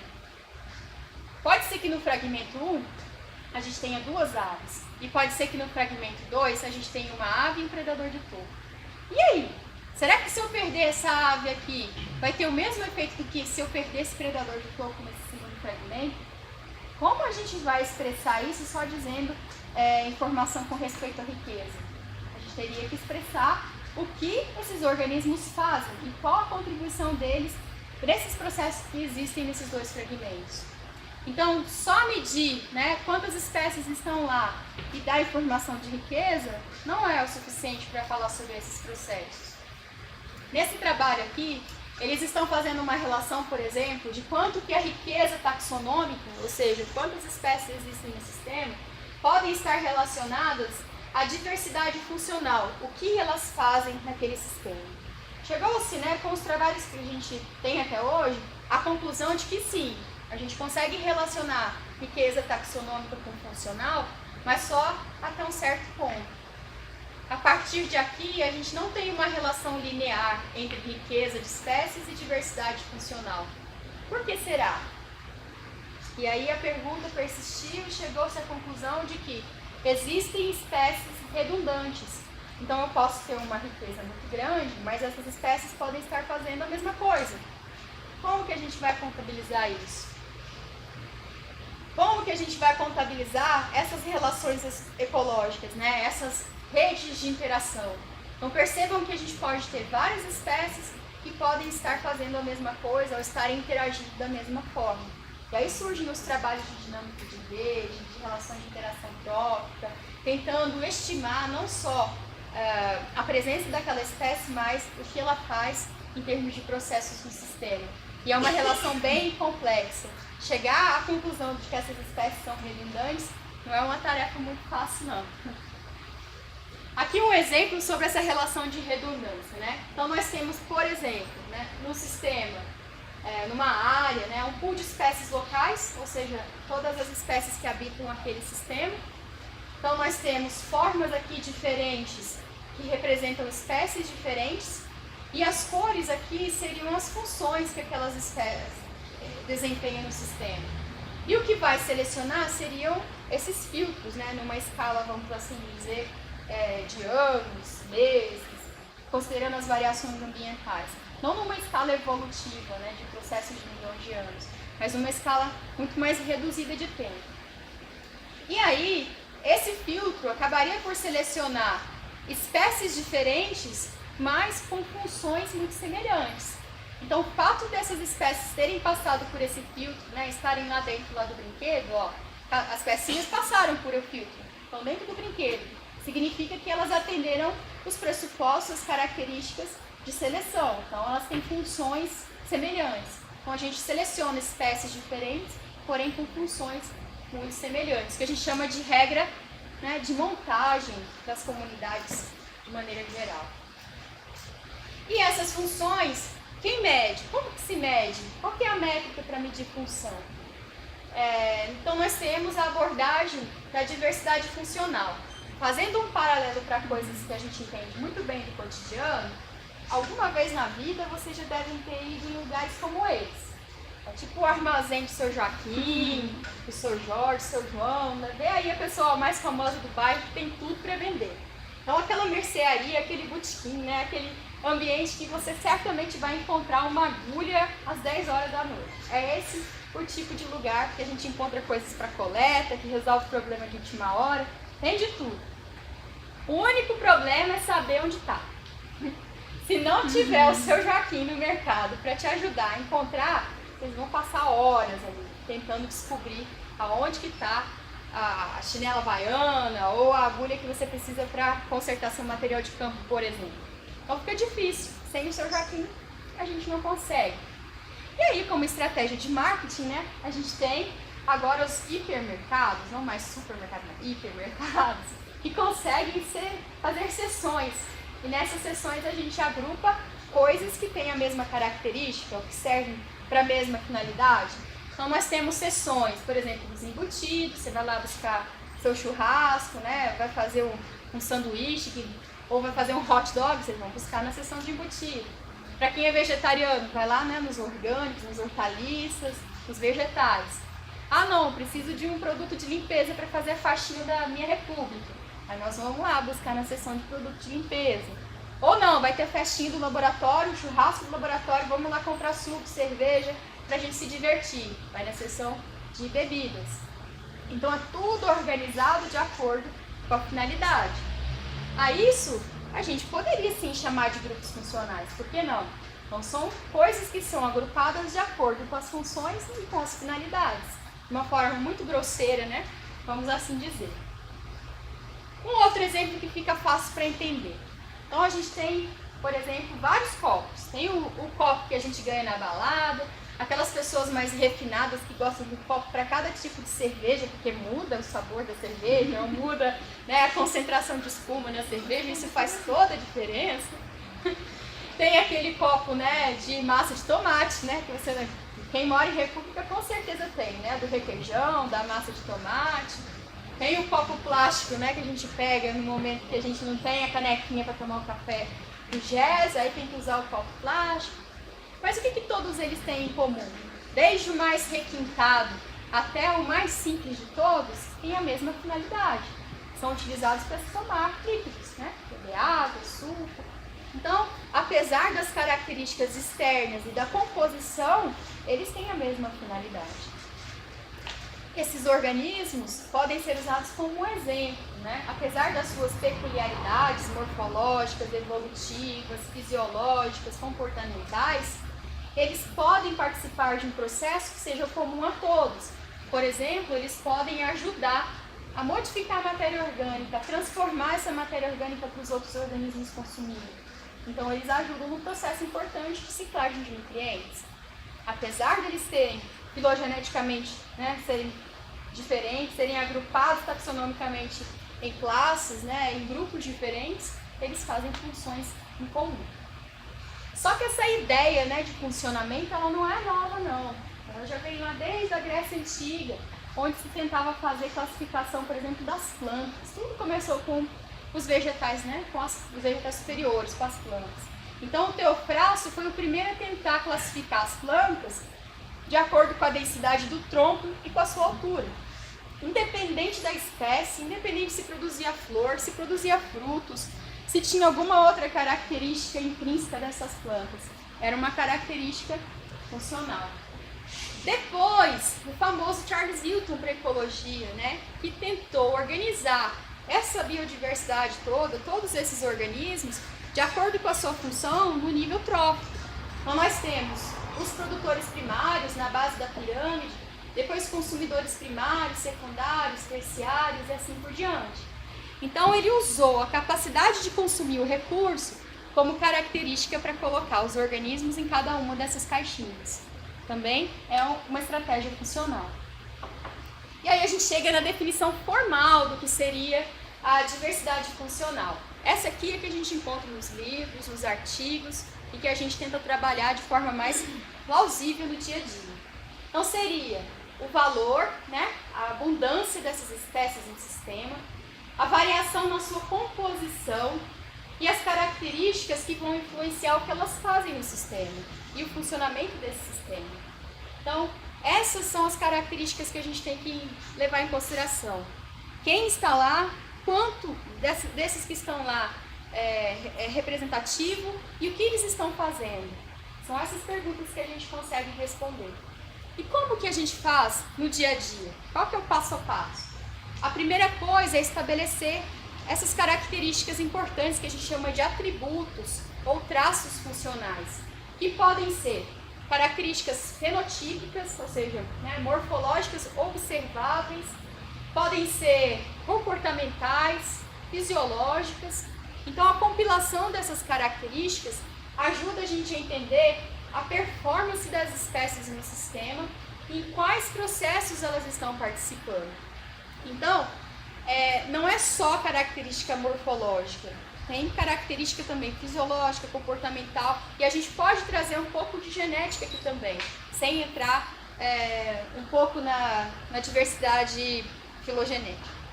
Pode ser que no fragmento 1 a gente tenha 2 aves. E pode ser que no fragmento 2 a gente tenha uma ave e um predador de topo. E aí? Será que se eu perder essa ave aqui, vai ter o mesmo efeito do que se eu perder esse predador de topo nesse segundo fragmento? Como a gente vai expressar isso só dizendo informação com respeito à riqueza? A gente teria que expressar o que esses organismos fazem e qual a contribuição deles para esses processos que existem nesses 2 fragmentos. Então, só medir, né, quantas espécies estão lá e dar informação de riqueza não é o suficiente para falar sobre esses processos. Nesse trabalho aqui, eles estão fazendo uma relação, por exemplo, de quanto que a riqueza taxonômica, ou seja, quantas espécies existem no sistema, podem estar relacionadas a diversidade funcional, o que elas fazem naquele sistema. Chegou-se, né, com os trabalhos que a gente tem até hoje, a conclusão de que sim, a gente consegue relacionar riqueza taxonômica com funcional, mas só até um certo ponto. A partir de aqui, a gente não tem uma relação linear entre riqueza de espécies e diversidade funcional. Por que será? E aí a pergunta persistiu e chegou-se à conclusão de que existem espécies redundantes. Então eu posso ter uma riqueza muito grande, mas essas espécies podem estar fazendo a mesma coisa. Como que a gente vai contabilizar isso? Como que a gente vai contabilizar essas relações ecológicas, né? Essas redes de interação? Então percebam que a gente pode ter várias espécies que podem estar fazendo a mesma coisa ou estarem interagindo da mesma forma. E aí surgem os trabalhos de dinâmica de rede, de relação de interação trófica, tentando estimar não só a presença daquela espécie, mas o que ela faz em termos de processos no sistema. E é uma relação bem complexa. Chegar à conclusão de que essas espécies são redundantes não é uma tarefa muito fácil, não. Aqui um exemplo sobre essa relação de redundância, né? Então nós temos, por exemplo, né, no sistema, numa área, né, um pool de espécies locais, ou seja, todas as espécies que habitam aquele sistema. Então nós temos formas aqui diferentes que representam espécies diferentes, e as cores aqui seriam as funções que aquelas espécies desempenham no sistema. E o que vai selecionar seriam esses filtros, né, numa escala, vamos assim dizer, de anos, meses, considerando as variações ambientais. Não numa escala evolutiva, né, de processos de milhões de anos, mas numa escala muito mais reduzida de tempo. E aí, esse filtro acabaria por selecionar espécies diferentes, mas com funções muito semelhantes. Então, o fato dessas espécies terem passado por esse filtro, né, estarem lá dentro do brinquedo, ó, as pecinhas passaram por o filtro, estão dentro do brinquedo, significa que elas atenderam os pressupostos, as características de seleção. Então, elas têm funções semelhantes. Então, a gente seleciona espécies diferentes, porém com funções muito semelhantes, que a gente chama de regra, né, de montagem das comunidades de maneira geral. E essas funções, quem mede? Como que se mede? Qual que é a métrica para medir função? Então nós temos a abordagem da diversidade funcional. Fazendo um paralelo para coisas que a gente entende muito bem do cotidiano, alguma vez na vida vocês já devem ter ido em lugares como esse. É tipo o armazém do seu Joaquim, do seu Jorge, do seu João, né? Vê aí a pessoa mais famosa do bairro que tem tudo para vender. Então aquela mercearia, aquele botequim, né? Aquele ambiente que você certamente vai encontrar uma agulha às 10 horas da noite. É esse o tipo de lugar que a gente encontra coisas para coleta, que resolve problema de última hora, tem de tudo. O único problema é saber onde está. Se não tiver o seu Joaquim no mercado para te ajudar a encontrar, vocês vão passar horas ali tentando descobrir aonde que está a chinela havaiana ou a agulha que você precisa para consertar seu material de campo, por exemplo. Então fica difícil. Sem o seu Joaquim, a gente não consegue. E aí, como estratégia de marketing, né, a gente tem agora os hipermercados, não mais supermercados, mas hipermercados, que conseguem fazer sessões. E nessas sessões a gente agrupa coisas que têm a mesma característica, ou que servem para a mesma finalidade. Então nós temos sessões, por exemplo, dos embutidos, você vai lá buscar seu churrasco, né, vai fazer um sanduíche, ou vai fazer um hot dog, vocês vão buscar na seção de embutido. Para quem é vegetariano, vai lá, né, nos orgânicos, nos hortaliças, nos vegetais. Ah não, preciso de um produto de limpeza para fazer a faxina da minha república. Aí nós vamos lá buscar na seção de produto de limpeza. Ou não, vai ter festinha do laboratório, churrasco do laboratório, vamos lá comprar suco, cerveja, para a gente se divertir. Vai na seção de bebidas. Então é tudo organizado de acordo com a finalidade. A isso a gente poderia sim chamar de grupos funcionais, por que não? Então são coisas que são agrupadas de acordo com as funções e com as finalidades. De uma forma muito grosseira, né? Vamos assim dizer. Um outro exemplo que fica fácil para entender. Então a gente tem, por exemplo, vários copos. Tem o copo que a gente ganha na balada, aquelas pessoas mais refinadas que gostam de um copo para cada tipo de cerveja, porque muda o sabor da cerveja, ou muda, né, a concentração de espuma na cerveja, isso faz toda a diferença. Tem aquele copo, né, de massa de tomate, né, que você, quem mora em República com certeza tem, né, do requeijão, da massa de tomate. Tem o copo plástico, né, que a gente pega no momento que a gente não tem a canequinha para tomar o café do Jazz, aí tem que usar o copo plástico. Mas o que todos eles têm em comum? Desde o mais requintado até o mais simples de todos, tem a mesma finalidade. São utilizados para se tomar líquidos, né? Beber água, suco. Então, apesar das características externas e da composição, eles têm a mesma finalidade. Esses organismos podem ser usados como um exemplo, né? Apesar das suas peculiaridades morfológicas, evolutivas, fisiológicas, comportamentais, eles podem participar de um processo que seja comum a todos. Por exemplo, eles podem ajudar a modificar a matéria orgânica, a transformar essa matéria orgânica para os outros organismos consumirem. Então, eles ajudam no processo importante de ciclagem de nutrientes. Apesar de eles terem filogeneticamente, né, serem diferentes, serem agrupados taxonomicamente em classes, né, em grupos diferentes, eles fazem funções em comum. Só que essa ideia, né, de funcionamento, ela não é nova, não. Ela já vem lá desde a Grécia Antiga, onde se tentava fazer classificação, por exemplo, das plantas. Tudo começou com os vegetais, né, com os vegetais superiores, com as plantas. Então, o Teofrasto foi o primeiro a tentar classificar as plantas de acordo com a densidade do tronco e com a sua altura. Independente da espécie, independente se produzia flor, se produzia frutos, se tinha alguma outra característica intrínseca dessas plantas. Era uma característica funcional. Depois, o famoso Charles Hilton para a ecologia, né, que tentou organizar essa biodiversidade toda, todos esses organismos, de acordo com a sua função no nível trófico. Então, nós temos os produtores primários na base da pirâmide, depois consumidores primários, secundários, terciários e assim por diante. Então, ele usou a capacidade de consumir o recurso como característica para colocar os organismos em cada uma dessas caixinhas. Também é uma estratégia funcional. E aí a gente chega na definição formal do que seria a diversidade funcional. Essa aqui é que a gente encontra nos livros, nos artigos, e que a gente tenta trabalhar de forma mais plausível no dia a dia. Então seria o valor, né, a abundância dessas espécies no sistema, a variação na sua composição e as características que vão influenciar o que elas fazem no sistema e o funcionamento desse sistema. Então, essas são as características que a gente tem que levar em consideração. Quem está lá, quanto desses que estão lá é representativo e o que eles estão fazendo. São essas perguntas que a gente consegue responder. E como que a gente faz no dia a dia? Qual que é o passo a passo? A primeira coisa é estabelecer essas características importantes que a gente chama de atributos ou traços funcionais, que podem ser características fenotípicas, ou seja, né, morfológicas observáveis, podem ser comportamentais, fisiológicas. Então, a compilação dessas características ajuda a gente a entender a performance das espécies no sistema e em quais processos elas estão participando. Então, não é só característica morfológica, tem característica também fisiológica, comportamental, e a gente pode trazer um pouco de genética aqui também, sem entrar um pouco na diversidade filogenética.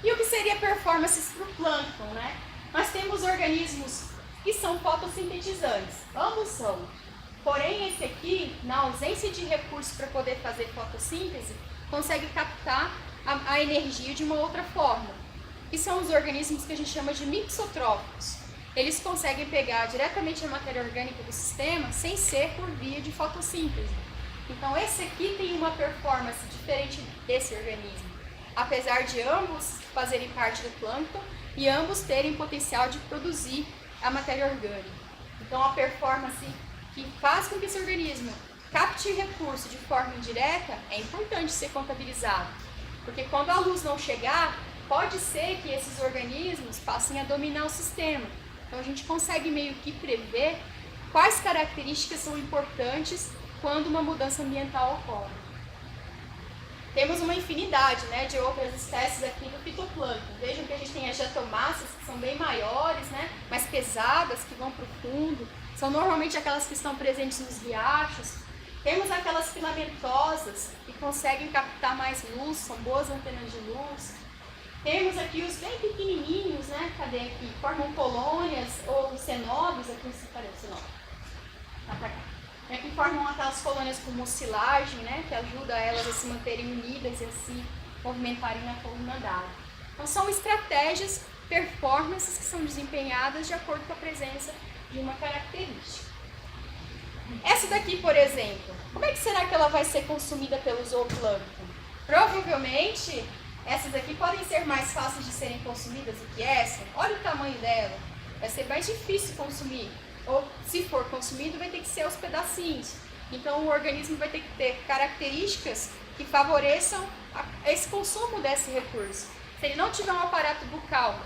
E o que seria performances para o plâncton, né? Nós temos organismos que são fotossintetizantes, ambos são. Porém, esse aqui, na ausência de recursos para poder fazer fotossíntese, consegue captar a energia de uma outra forma. E são os organismos que a gente chama de mixotróficos. Eles conseguem pegar diretamente a matéria orgânica do sistema sem ser por via de fotossíntese. Então, esse aqui tem uma performance diferente desse organismo, apesar de ambos fazerem parte do plâncton e ambos terem potencial de produzir a matéria orgânica. Então, a performance que faz com que esse organismo capte recurso de forma indireta é importante ser contabilizado, porque quando a luz não chegar, pode ser que esses organismos passem a dominar o sistema. Então, a gente consegue meio que prever quais características são importantes quando uma mudança ambiental ocorre. Temos uma infinidade, né, de outras espécies aqui do fitoplâncton. Vejam que a gente tem as diatomáceas, que são bem maiores, né, mais pesadas, que vão para o fundo. São normalmente aquelas que estão presentes nos riachos. Temos aquelas filamentosas, que conseguem captar mais luz, são boas antenas de luz. Temos aqui os bem pequenininhos, né, cadê aqui? Formam colônias ou cenóbios, aqui separei o cenóbio. Tá pra cá. Aqui formam aquelas colônias com mucilagem, né, que ajuda elas a se manterem unidas e a se movimentarem na coluna d'água. Então são estratégias, performances que são desempenhadas de acordo com a presença de uma característica. Essa daqui, por exemplo, como é que será que ela vai ser consumida pelo zooplâncton? Provavelmente, essas aqui podem ser mais fáceis de serem consumidas do que essa. Olha o tamanho dela. Vai ser mais difícil consumir. Ou, se for consumido, vai ter que ser aos pedacinhos. Então, o organismo vai ter que ter características que favoreçam esse consumo desse recurso. Se ele não tiver um aparato bucal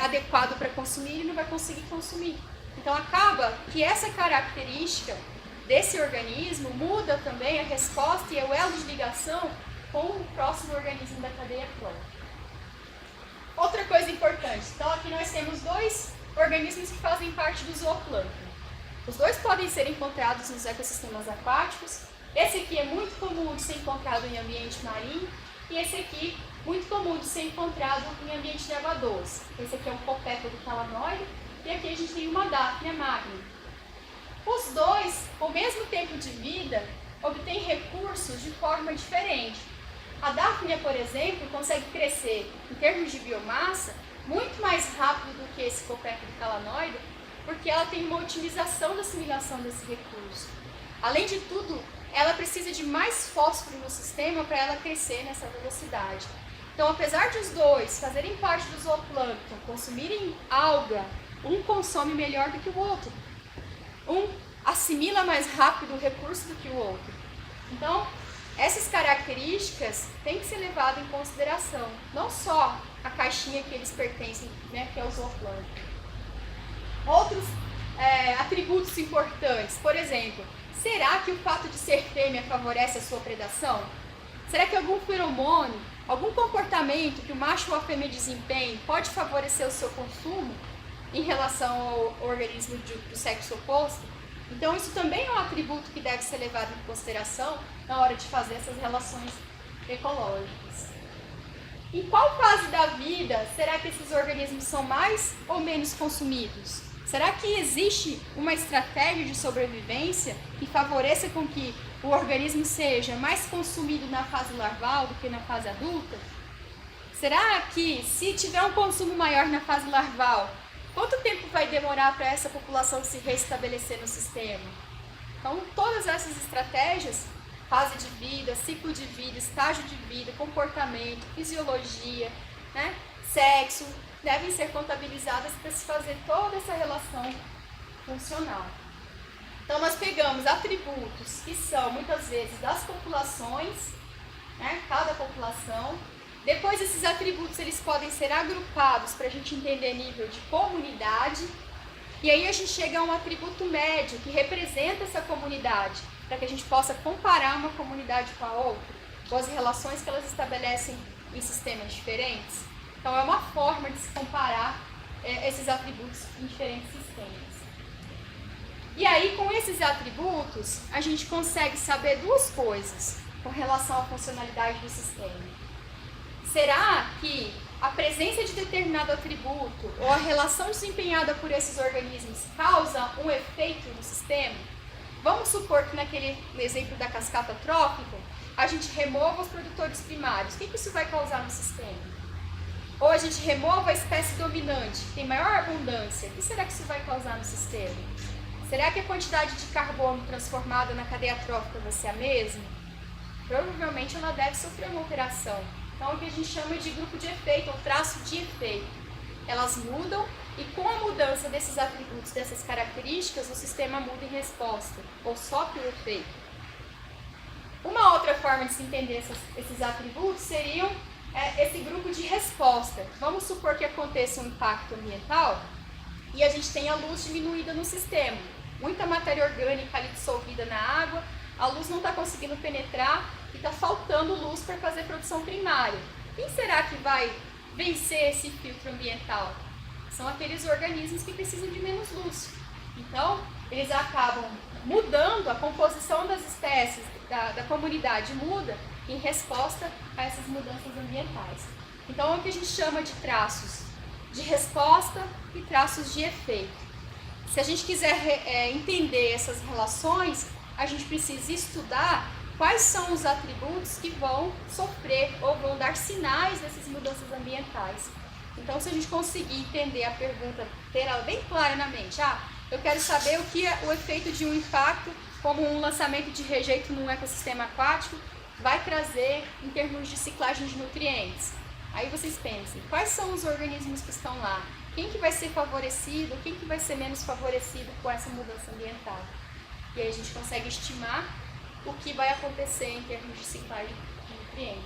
adequado para consumir, ele não vai conseguir consumir. Então, acaba que essa característica desse organismo muda também a resposta e o elo de ligação com o próximo organismo da cadeia plâncton. Outra coisa importante, então aqui nós temos dois organismos que fazem parte do zooplâncton. Os dois podem ser encontrados nos ecossistemas aquáticos. Esse aqui é muito comum de ser encontrado em ambiente marinho e esse aqui muito comum de ser encontrado em ambiente de água doce. Esse aqui é um copépodo calanoide e aqui a gente tem uma Daphnia magna. Os dois, com o mesmo tempo de vida, obtêm recursos de forma diferente. A Daphnia, por exemplo, consegue crescer, em termos de biomassa, muito mais rápido do que esse copépodo calanoide, porque ela tem uma otimização da assimilação desse recurso. Além de tudo, ela precisa de mais fósforo no sistema para ela crescer nessa velocidade. Então, apesar de os dois fazerem parte do zooplâncton, consumirem alga, um consome melhor do que o outro. Um assimila mais rápido o recurso do que o outro. Então, essas características têm que ser levadas em consideração, não só a caixinha que eles pertencem, né, que é o zooplâncton. Outros atributos importantes, por exemplo, será que o fato de ser fêmea favorece a sua predação? Será que algum feromônio, algum comportamento que o macho ou a fêmea desempenhem pode favorecer o seu consumo em relação ao organismo do sexo oposto? Então, isso também é um atributo que deve ser levado em consideração na hora de fazer essas relações ecológicas. Em qual fase da vida será que esses organismos são mais ou menos consumidos? Será que existe uma estratégia de sobrevivência que favoreça com que o organismo seja mais consumido na fase larval do que na fase adulta? Será que, se tiver um consumo maior na fase larval, quanto tempo vai demorar para essa população se restabelecer no sistema? Então, todas essas estratégias, fase de vida, ciclo de vida, estágio de vida, comportamento, fisiologia, né, sexo, devem ser contabilizadas para se fazer toda essa relação funcional. Então, nós pegamos atributos que são, muitas vezes, das populações, né, cada população. Depois, esses atributos eles podem ser agrupados para a gente entender nível de comunidade. E aí a gente chega a um atributo médio que representa essa comunidade, para que a gente possa comparar uma comunidade com a outra, com as relações que elas estabelecem em sistemas diferentes. Então, é uma forma de se comparar esses atributos em diferentes sistemas. E aí, com esses atributos, a gente consegue saber duas coisas com relação à funcionalidade do sistema. Será que a presença de determinado atributo ou a relação desempenhada por esses organismos causa um efeito no sistema? Vamos supor que naquele exemplo da cascata trófica, a gente remova os produtores primários. O que isso vai causar no sistema? Ou a gente remova a espécie dominante, que tem maior abundância. O que será que isso vai causar no sistema? Será que a quantidade de carbono transformada na cadeia trófica vai ser a mesma? Provavelmente ela deve sofrer uma alteração. Então, é o que a gente chama de grupo de efeito, ou traço de efeito. Elas mudam e com a mudança desses atributos, dessas características, o sistema muda em resposta, ou sofre o efeito. Uma outra forma de se entender esses atributos seriam esse grupo de resposta. Vamos supor que aconteça um impacto ambiental e a gente tem a luz diminuída no sistema. muita matéria orgânica ali dissolvida na água, a luz não está conseguindo penetrar e está faltando luz para fazer produção primária. Quem será que vai vencer esse filtro ambiental? São aqueles organismos que precisam de menos luz. Então, eles acabam mudando a composição das espécies, da comunidade muda em resposta a essas mudanças ambientais. Então, é o que a gente chama de traços de resposta e traços de efeito. Se a gente quiser entender essas relações, a gente precisa estudar quais são os atributos que vão sofrer ou vão dar sinais dessas mudanças ambientais. Então, se a gente conseguir entender a pergunta, ter ela bem clara na mente, eu quero saber o que é o efeito de um impacto, como um lançamento de rejeito num ecossistema aquático, vai trazer em termos de ciclagem de nutrientes. Aí vocês pensem, quais são os organismos que estão lá? Quem que vai ser favorecido, quem que vai ser menos favorecido com essa mudança ambiental? E aí a gente consegue estimar o que vai acontecer em termos de ciclagem de nutrientes.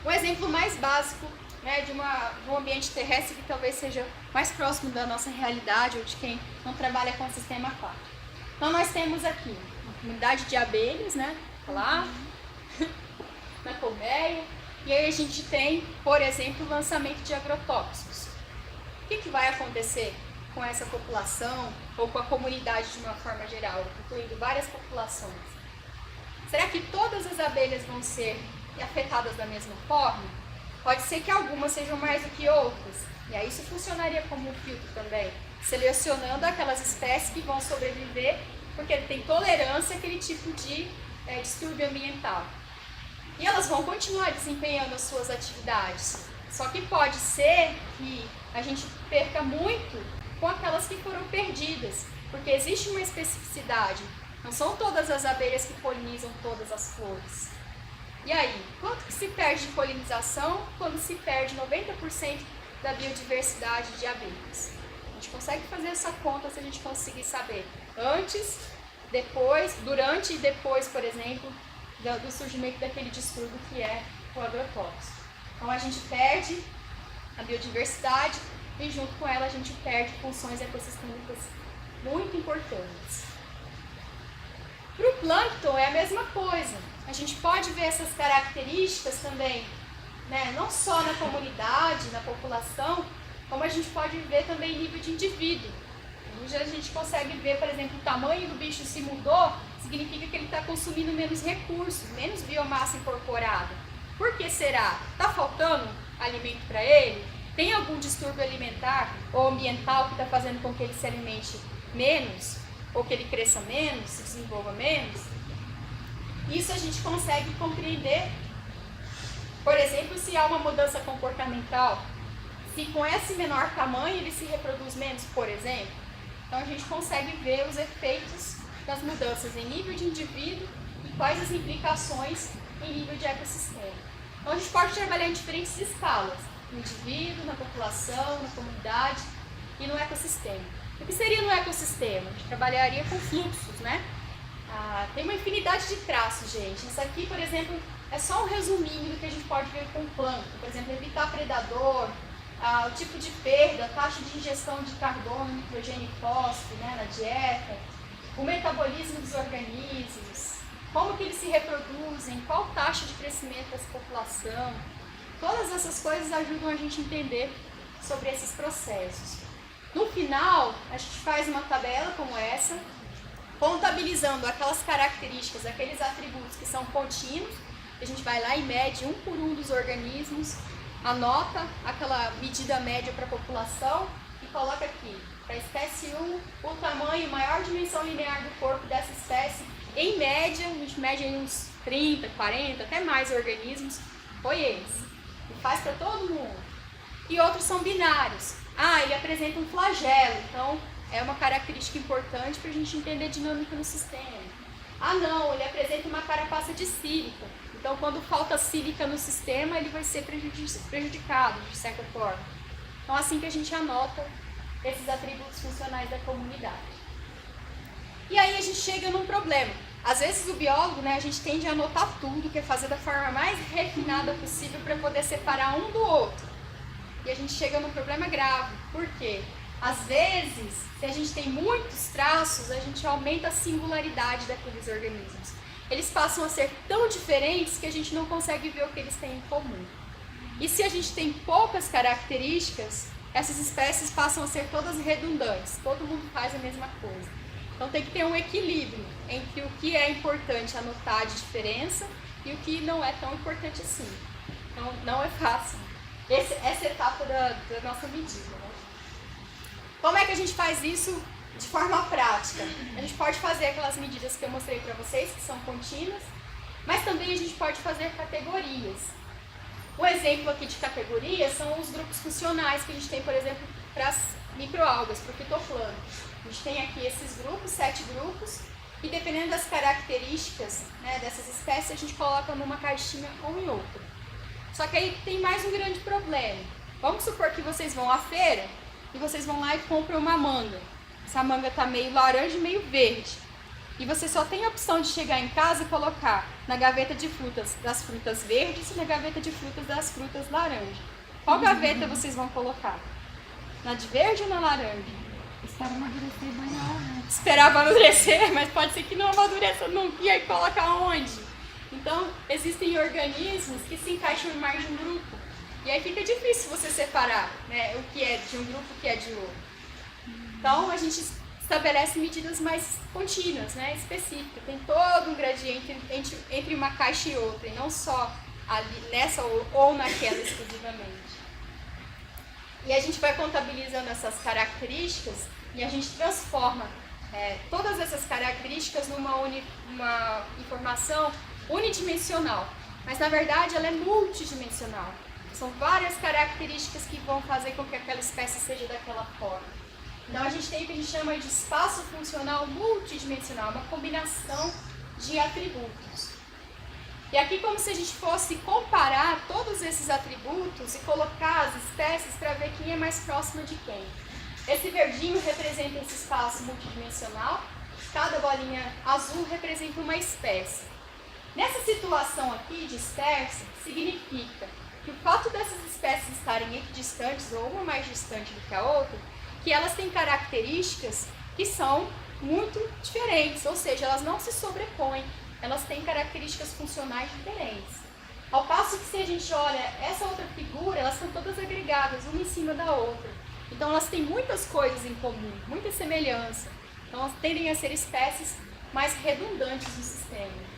Um exemplo mais básico, né, de um ambiente terrestre que talvez seja mais próximo da nossa realidade ou de quem não trabalha com o sistema aquático. Então nós temos aqui uma comunidade de abelhas, né, lá na colmeia, e aí a gente tem, por exemplo, o lançamento de agrotóxicos. O que vai acontecer com essa população ou com a comunidade de uma forma geral, incluindo várias populações? Será que todas as abelhas vão ser afetadas da mesma forma? Pode ser que algumas sejam mais do que outras, e aí isso funcionaria como um filtro também, selecionando aquelas espécies que vão sobreviver porque tem tolerância àquele tipo de distúrbio ambiental. E elas vão continuar desempenhando as suas atividades, só que pode ser que a gente perca muito com aquelas que foram perdidas, porque existe uma especificidade, não são todas as abelhas que polinizam todas as flores. E aí, quanto que se perde de polinização quando se perde 90% da biodiversidade de abelhas? A gente consegue fazer essa conta se a gente conseguir saber antes, depois, durante e depois, por exemplo, do surgimento daquele distúrbio que é o agrotóxico. Então a gente perde a biodiversidade e junto com ela a gente perde funções ecossistêmicas muito importantes. Para o plâncton é a mesma coisa. A gente pode ver essas características também, né, não só na comunidade, na população, como a gente pode ver também em nível de indivíduo. A gente consegue ver, por exemplo, o tamanho do bicho se mudou, significa que ele está consumindo menos recursos, menos biomassa incorporada. Por que será? Está faltando alimento para ele? Tem algum distúrbio alimentar ou ambiental que está fazendo com que ele se alimente menos? Ou que ele cresça menos, se desenvolva menos? Isso a gente consegue compreender, por exemplo, se há uma mudança comportamental, se com esse menor tamanho ele se reproduz menos, por exemplo. Então a gente consegue ver os efeitos das mudanças em nível de indivíduo e quais as implicações em nível de ecossistema. Então a gente pode trabalhar em diferentes escalas, no indivíduo, na população, na comunidade e no ecossistema. O que seria no ecossistema? A gente trabalharia com fluxos, né? Tem uma infinidade de traços, gente. Isso aqui, por exemplo, é só um resuminho do que a gente pode ver com o plâncton. Por exemplo, evitar predador, o tipo de perda, a taxa de ingestão de carbono, nitrogênio e fósforo, né, na dieta, o metabolismo dos organismos, como que eles se reproduzem, qual taxa de crescimento dessa população. Todas essas coisas ajudam a gente a entender sobre esses processos. No final, a gente faz uma tabela como essa, contabilizando aquelas características, aqueles atributos que são contínuos, a gente vai lá e mede um por um dos organismos, anota aquela medida média para a população e coloca aqui, para a espécie 1, o tamanho, maior dimensão linear do corpo dessa espécie, em média, a gente mede aí uns 30, 40, até mais organismos, foi esse. E faz para todo mundo. E outros são binários. Ele apresenta um flagelo, então é uma característica importante para a gente entender a dinâmica no sistema. Não, ele apresenta uma carapaça de sílica. Então, quando falta sílica no sistema, ele vai ser prejudicado, de certa forma. Então, assim que a gente anota esses atributos funcionais da comunidade. E aí a gente chega num problema. Às vezes o biólogo, né, a gente tende a anotar tudo, quer fazer da forma mais refinada possível para poder separar um do outro. E a gente chega num problema grave. Por quê? Às vezes, se a gente tem muitos traços, a gente aumenta a singularidade daqueles organismos. Eles passam a ser tão diferentes que a gente não consegue ver o que eles têm em comum. E se a gente tem poucas características, essas espécies passam a ser todas redundantes, todo mundo faz a mesma coisa. Então tem que ter um equilíbrio entre o que é importante anotar de diferença e o que não é tão importante assim. Então não é fácil essa etapa da nossa medida. Né? Como é que a gente faz isso de forma prática? A gente pode fazer aquelas medidas que eu mostrei para vocês, que são contínuas, mas também a gente pode fazer categorias. Um exemplo aqui de categorias são os grupos funcionais que a gente tem, por exemplo, para as microalgas, para o fitoplano. A gente tem aqui esses grupos, 7 grupos, e dependendo das características, né, dessas espécies, a gente coloca numa caixinha ou em outra. Só que aí tem mais um grande problema. Vamos supor que vocês vão à feira e vocês vão lá e compram uma manga. Essa manga está meio laranja e meio verde. E você só tem a opção de chegar em casa e colocar na gaveta de frutas das frutas verdes e na gaveta de frutas das frutas laranja. Qual gaveta vocês vão colocar? Na de verde ou na laranja? Espera amadurecer e vai na laranja. Esperar amadurecer, mas pode ser que não amadureça nunca. E aí coloca onde? Então, existem organismos que se encaixam em mais de um grupo. E aí fica difícil você separar, né, o que é de um grupo e o que é de outro. Então, a gente estabelece medidas mais contínuas, né, específicas. Tem todo um gradiente entre uma caixa e outra, e não só ali, nessa ou naquela exclusivamente. E a gente vai contabilizando essas características e a gente transforma todas essas características numa informação unidimensional. Mas, na verdade, ela é multidimensional. São várias características que vão fazer com que aquela espécie seja daquela forma. Então, a gente tem o que a gente chama de espaço funcional multidimensional, uma combinação de atributos. E aqui, como se a gente fosse comparar todos esses atributos e colocar as espécies para ver quem é mais próxima de quem. Esse verdinho representa esse espaço multidimensional, cada bolinha azul representa uma espécie. Nessa situação aqui dispersa, significa que o fato dessas espécies estarem equidistantes ou uma mais distante do que a outra, que elas têm características que são muito diferentes, ou seja, elas não se sobrepõem, elas têm características funcionais diferentes. Ao passo que se a gente olha essa outra figura, elas são todas agregadas, uma em cima da outra. Então elas têm muitas coisas em comum, muita semelhança. Então elas tendem a ser espécies mais redundantes no sistema.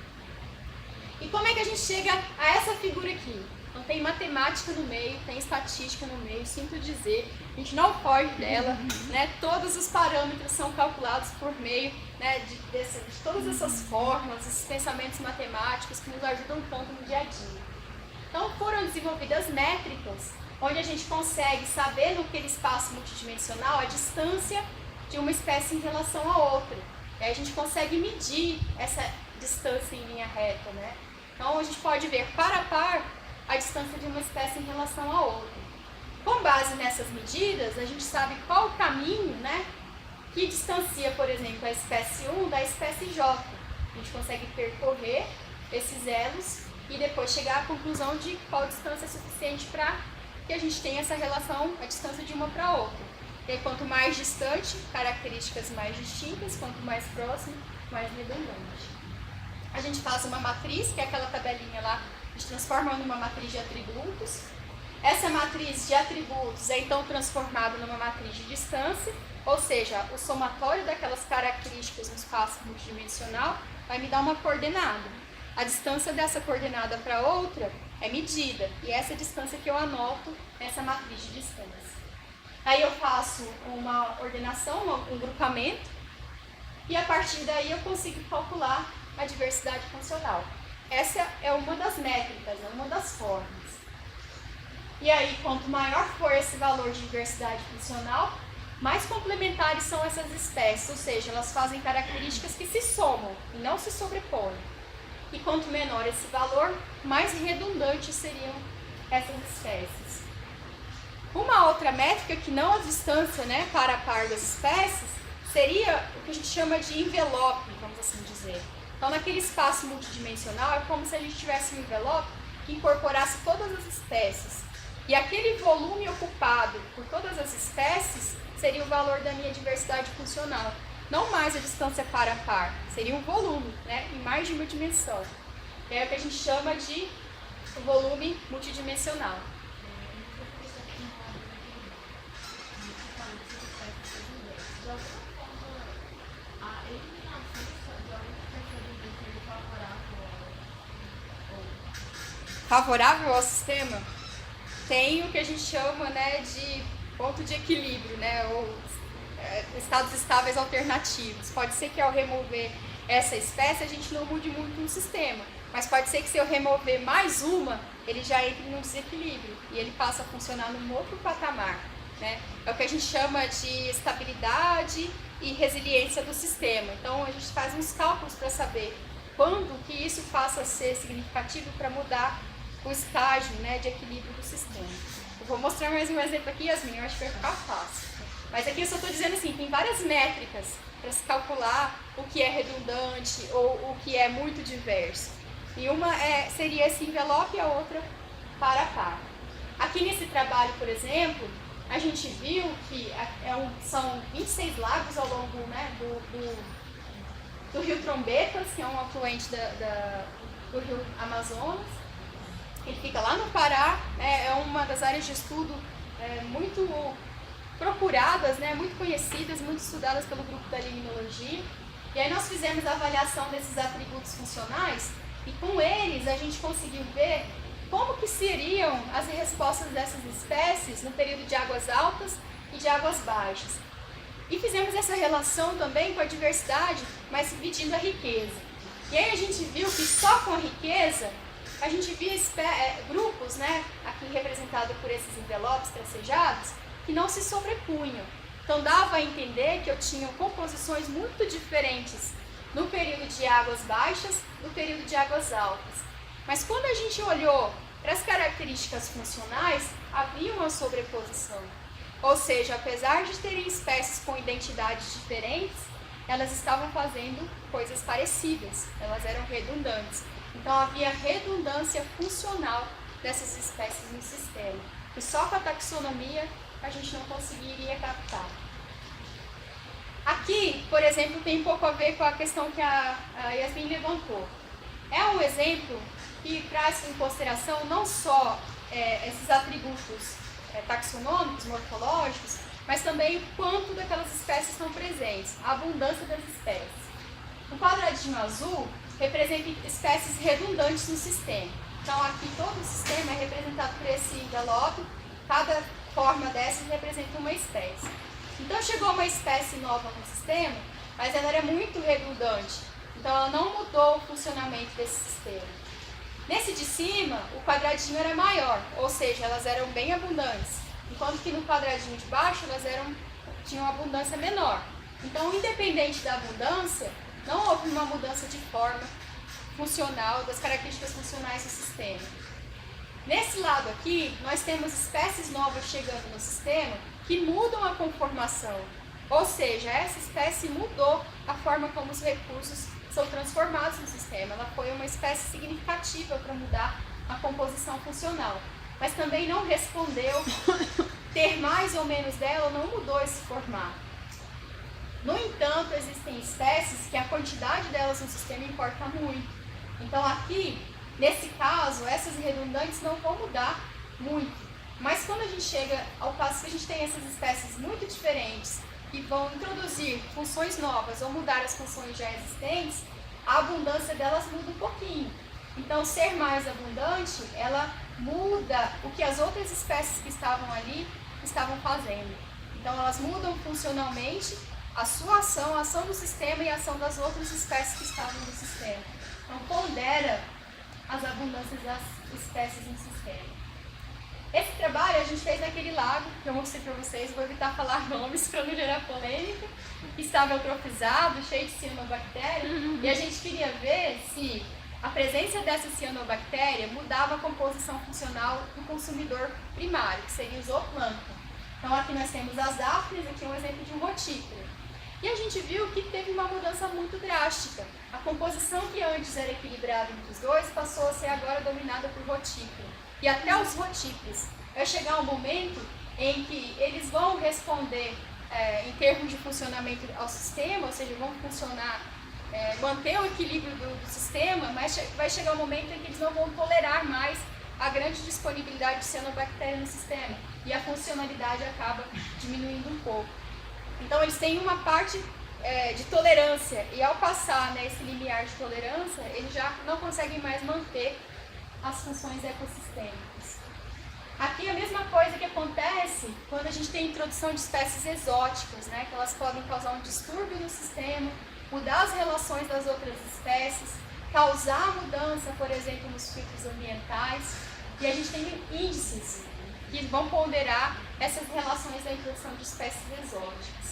E como é que a gente chega a essa figura aqui? Então tem matemática no meio, tem estatística no meio, sinto dizer, a gente não foge dela, né? Todos os parâmetros são calculados por meio, né, de todas essas fórmulas, esses pensamentos matemáticos que nos ajudam tanto no dia a dia. Então foram desenvolvidas métricas, onde a gente consegue saber naquele espaço multidimensional a distância de uma espécie em relação à outra. E aí a gente consegue medir essa distância em linha reta, né? Então a gente pode ver par a par a distância de uma espécie em relação à outra. Com base nessas medidas, a gente sabe qual o caminho, né, que distancia, por exemplo, a espécie 1 da espécie J. A gente consegue percorrer esses elos e depois chegar à conclusão de qual distância é suficiente para que a gente tenha essa relação, a distância de uma para outra. E aí, quanto mais distante, características mais distintas, quanto mais próximo, mais redundante. A gente faz uma matriz, que é aquela tabelinha lá, a gente transforma numa matriz de atributos. Essa matriz de atributos é então transformada numa matriz de distância, ou seja, o somatório daquelas características no espaço multidimensional vai me dar uma coordenada. A distância dessa coordenada para outra é medida, e essa é a distância que eu anoto nessa matriz de distância. Aí eu faço uma ordenação, um grupamento, e a partir daí eu consigo calcular a diversidade funcional. Essa é uma das métricas, é uma das formas. E aí, quanto maior for esse valor de diversidade funcional, mais complementares são essas espécies, ou seja, elas fazem características que se somam e não se sobrepõem. E quanto menor esse valor, mais redundantes seriam essas espécies. Uma outra métrica, que não a distância, né, par a par das espécies, seria o que a gente chama de envelope, vamos assim dizer. Então, naquele espaço multidimensional, é como se a gente tivesse um envelope que incorporasse todas as espécies. E aquele volume ocupado por todas as espécies seria o valor da minha diversidade funcional. Não mais a distância par a par, seria um volume, né, em mais de uma dimensão. É o que a gente chama de volume multidimensional. Favorável ao sistema, tem o que a gente chama, né, de ponto de equilíbrio, né, ou estados estáveis alternativos. Pode ser que ao remover essa espécie a gente não mude muito o sistema, mas pode ser que se eu remover mais uma, ele já entre num desequilíbrio e ele passa a funcionar num outro patamar, né? É o que a gente chama de estabilidade e resiliência do sistema. Então a gente faz uns cálculos para saber quando que isso passa a ser significativo para mudar o estágio, né, de equilíbrio do sistema. Eu vou mostrar mais um exemplo aqui, Yasmin, eu acho que vai ficar fácil. Mas aqui eu só estou dizendo assim, tem várias métricas para se calcular o que é redundante ou o que é muito diverso. E uma seria esse envelope e a outra par a par. Aqui nesse trabalho, por exemplo, a gente viu que são 26 lagos ao longo, né, do rio Trombetas, que é um afluente do rio Amazonas. Ele fica lá no Pará, é uma das áreas de estudo muito procuradas, né, muito conhecidas, muito estudadas pelo grupo da limnologia. E aí nós fizemos a avaliação desses atributos funcionais e com eles a gente conseguiu ver como que seriam as respostas dessas espécies no período de águas altas e de águas baixas. E fizemos essa relação também com a diversidade, mas medindo a riqueza. E aí a gente viu que só com a riqueza a gente via grupos, né, aqui representados por esses envelopes tracejados, que não se sobrepunham. Então dava a entender que eu tinha composições muito diferentes no período de águas baixas, no período de águas altas. Mas quando a gente olhou para as características funcionais, havia uma sobreposição. Ou seja, apesar de terem espécies com identidades diferentes, elas estavam fazendo coisas parecidas, elas eram redundantes. Então havia redundância funcional dessas espécies no sistema. E só com a taxonomia a gente não conseguiria captar. Aqui, por exemplo, tem um pouco a ver com a questão que a Yasmin levantou. É um exemplo que traz em consideração não só esses atributos taxonômicos, morfológicos, mas também o quanto daquelas espécies estão presentes, a abundância das espécies. O quadradinho azul representa espécies redundantes no sistema. Então aqui todo o sistema é representado por esse envelope, cada forma dessas representa uma espécie. Então chegou uma espécie nova no sistema, mas ela era muito redundante, então ela não mudou o funcionamento desse sistema. Nesse de cima, o quadradinho era maior, ou seja, elas eram bem abundantes, enquanto que no quadradinho de baixo elas tinham uma abundância menor. Então, independente da abundância, não houve uma mudança de forma funcional, das características funcionais do sistema. Nesse lado aqui, nós temos espécies novas chegando no sistema que mudam a conformação, ou seja, essa espécie mudou a forma como os recursos são transformados no sistema. Ela foi uma espécie significativa para mudar a composição funcional, mas também não respondeu, ter mais ou menos dela não mudou esse formato. No entanto, existem espécies que a quantidade delas no sistema importa muito. Então aqui, nesse caso, essas redundantes não vão mudar muito. Mas quando a gente chega ao passo que a gente tem essas espécies muito diferentes que vão introduzir funções novas ou mudar as funções já existentes, a abundância delas muda um pouquinho. Então, ser mais abundante, ela muda o que as outras espécies que estavam ali estavam fazendo. Então, elas mudam funcionalmente a sua ação, a ação do sistema e a ação das outras espécies que estavam no sistema. Então, pondera as abundâncias das espécies no sistema. Esse trabalho a gente fez naquele lago que eu mostrei para vocês, vou evitar falar nomes para não gerar polêmica, que estava eutrofizado, cheio de cianobactéria, e a gente queria ver se a presença dessa cianobactéria mudava a composição funcional do consumidor primário, que seria o zooplâncton. Então aqui nós temos as dáfnes, aqui é um exemplo de um rotífero. E a gente viu que teve uma mudança muito drástica. A composição que antes era equilibrada entre os dois passou a ser agora dominada por rotífero. E até os rotíferos vai chegar um momento em que eles vão responder em termos de funcionamento ao sistema, ou seja, vão funcionar, manter o equilíbrio do sistema, mas vai chegar um momento em que eles não vão tolerar mais a grande disponibilidade de cianobactéria no sistema e a funcionalidade acaba diminuindo um pouco. Então eles têm uma parte de tolerância e ao passar, né, esse limiar de tolerância, eles já não conseguem mais manter as funções ecossistêmicas. Aqui a mesma coisa que acontece quando a gente tem a introdução de espécies exóticas, né, que elas podem causar um distúrbio no sistema, mudar as relações das outras espécies, causar mudança, por exemplo, nos filtros ambientais, e a gente tem índices que vão ponderar essas relações da introdução de espécies exóticas.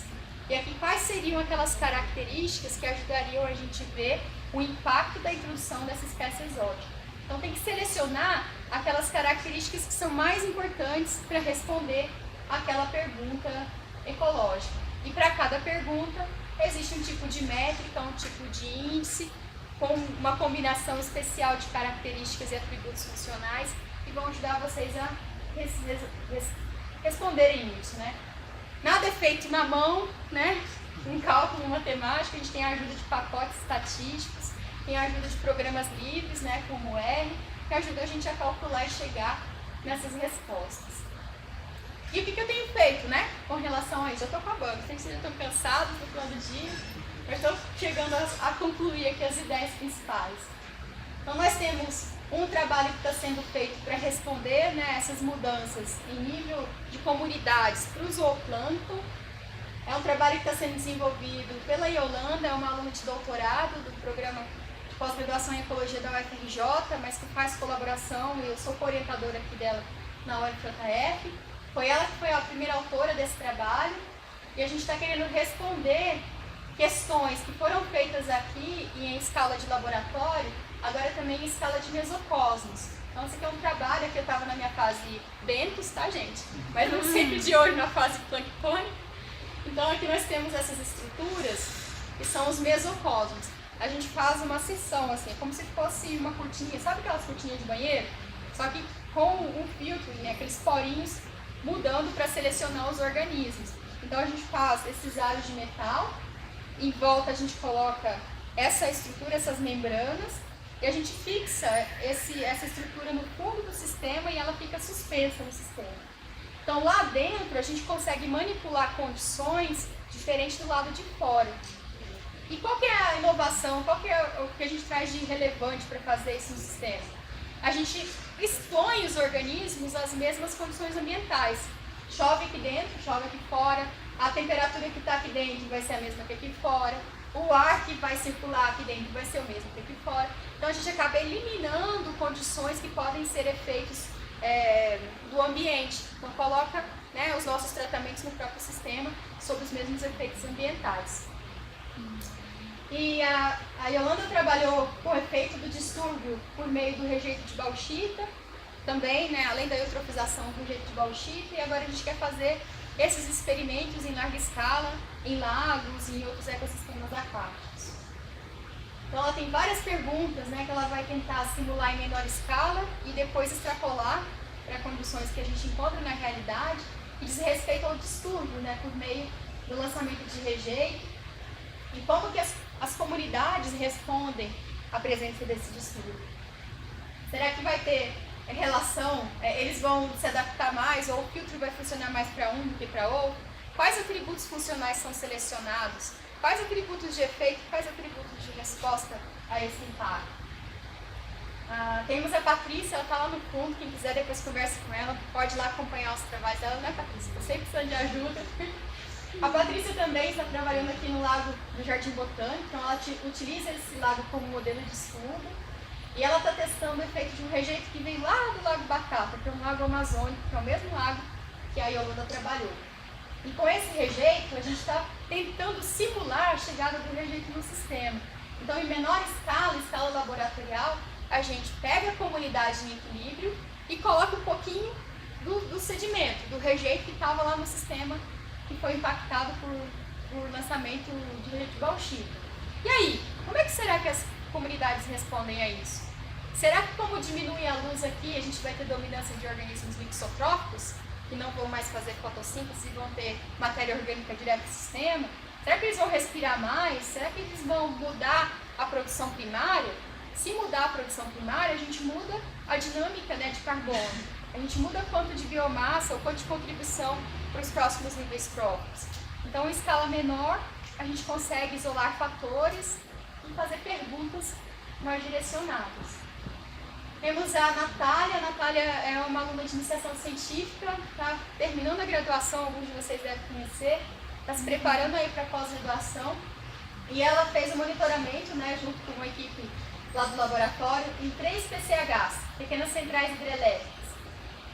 E aqui quais seriam aquelas características que ajudariam a gente a ver o impacto da introdução dessa espécie exótica. Então tem que selecionar aquelas características que são mais importantes para responder aquela pergunta ecológica. E para cada pergunta existe um tipo de métrica, um tipo de índice, com uma combinação especial de características e atributos funcionais que vão ajudar vocês a responderem isso, né? Nada é feito na mão, né? Um cálculo matemático, a gente tem a ajuda de pacotes estatísticos, tem a ajuda de programas livres, né, como o R, que ajuda a gente a calcular e chegar nessas respostas. E o que eu tenho feito, né, com relação a isso? Eu estou acabando, sei que vocês já estão cansados do plano do dia, eu estou chegando a concluir aqui as ideias principais. Então nós temos um trabalho que está sendo feito para responder, né, essas mudanças em nível de comunidades para o zooplâncton. É um trabalho que está sendo desenvolvido pela Yolanda, é uma aluna de doutorado do programa de pós-graduação em Ecologia da UFRJ, mas que faz colaboração, e eu sou co-orientadora aqui dela na UFJF. Foi ela que foi a primeira autora desse trabalho, e a gente está querendo responder questões que foram feitas aqui e em escala de laboratório, agora também em escala de mesocosmos. Então esse aqui é um trabalho, aqui eu estava na minha fase bentos, tá gente? Mas não sempre de olho na fase planctônica. Então aqui nós temos essas estruturas que são os mesocosmos. A gente faz uma seção assim, como se fosse uma cortininha, sabe aquelas cortininhas de banheiro? Só que com um filtro, né, aqueles porinhos mudando para selecionar os organismos. Então a gente faz esses aros de metal, em volta a gente coloca essa estrutura, essas membranas, e a gente fixa essa estrutura no fundo do sistema e ela fica suspensa no sistema. Então lá dentro a gente consegue manipular condições diferentes do lado de fora. E qual que é a inovação, qual que é o que a gente traz de relevante para fazer isso no sistema? A gente expõe os organismos às mesmas condições ambientais. Chove aqui dentro, chove aqui fora, a temperatura que está aqui dentro vai ser a mesma que aqui fora, o ar que vai circular aqui dentro vai ser o mesmo que aqui fora. Então a gente acaba eliminando condições que podem ser efeitos do ambiente. Então coloca, né, os nossos tratamentos no próprio sistema sob os mesmos efeitos ambientais. E a Yolanda trabalhou com o efeito do distúrbio por meio do rejeito de bauxita, também, né, além da eutrofização do rejeito de bauxita, e agora a gente quer fazer esses experimentos em larga escala, em lagos e em outros ecossistemas aquáticos. Então ela tem várias perguntas, né, que ela vai tentar simular em menor escala e depois extrapolar para condições que a gente encontra na realidade, que diz respeito ao distúrbio, né, por meio do lançamento de rejeito, e como que as comunidades respondem à presença desse distúrbio. Será que vai ter relação, eles vão se adaptar mais, ou o filtro vai funcionar mais para um do que para outro? Quais atributos funcionais são selecionados? Quais atributos de efeito, quais atributos de resposta a esse impacto? Temos a Patrícia, ela está lá no fundo, quem quiser depois conversa com ela, pode ir lá acompanhar os trabalhos dela, né, Patrícia? Estou sempre precisando de ajuda. A Patrícia também está trabalhando aqui no lago do Jardim Botânico, então ela utiliza esse lago como modelo de estudo, e ela está testando o efeito de um rejeito que vem lá do Lago Batata, que é um lago amazônico, que é o mesmo lago que a Yolanda trabalhou. E com esse rejeito, a gente está tentando simular a chegada do rejeito no sistema. Então, em menor escala, escala laboratorial, a gente pega a comunidade em equilíbrio e coloca um pouquinho do sedimento, do rejeito que estava lá no sistema que foi impactado por lançamento de rejeito de bauxita. E aí, como é que será que as comunidades respondem a isso? Será que como diminui a luz aqui, a gente vai ter dominância de organismos mixotróficos? que não vão mais fazer fotossíntese e vão ter matéria orgânica direto do sistema? Será que eles vão respirar mais? Será que eles vão mudar a produção primária? Se mudar a produção primária, a gente muda a dinâmica, né, de carbono. A gente muda quanto de biomassa ou quanto de contribuição para os próximos níveis próprios. Então, em escala menor, a gente consegue isolar fatores e fazer perguntas mais direcionadas. Temos a Natália é uma aluna de iniciação científica, está terminando a graduação, alguns de vocês devem conhecer, está se preparando aí para a pós-graduação, e ela fez o monitoramento, né, junto com uma equipe lá do laboratório, em 3 PCHs, pequenas centrais hidrelétricas.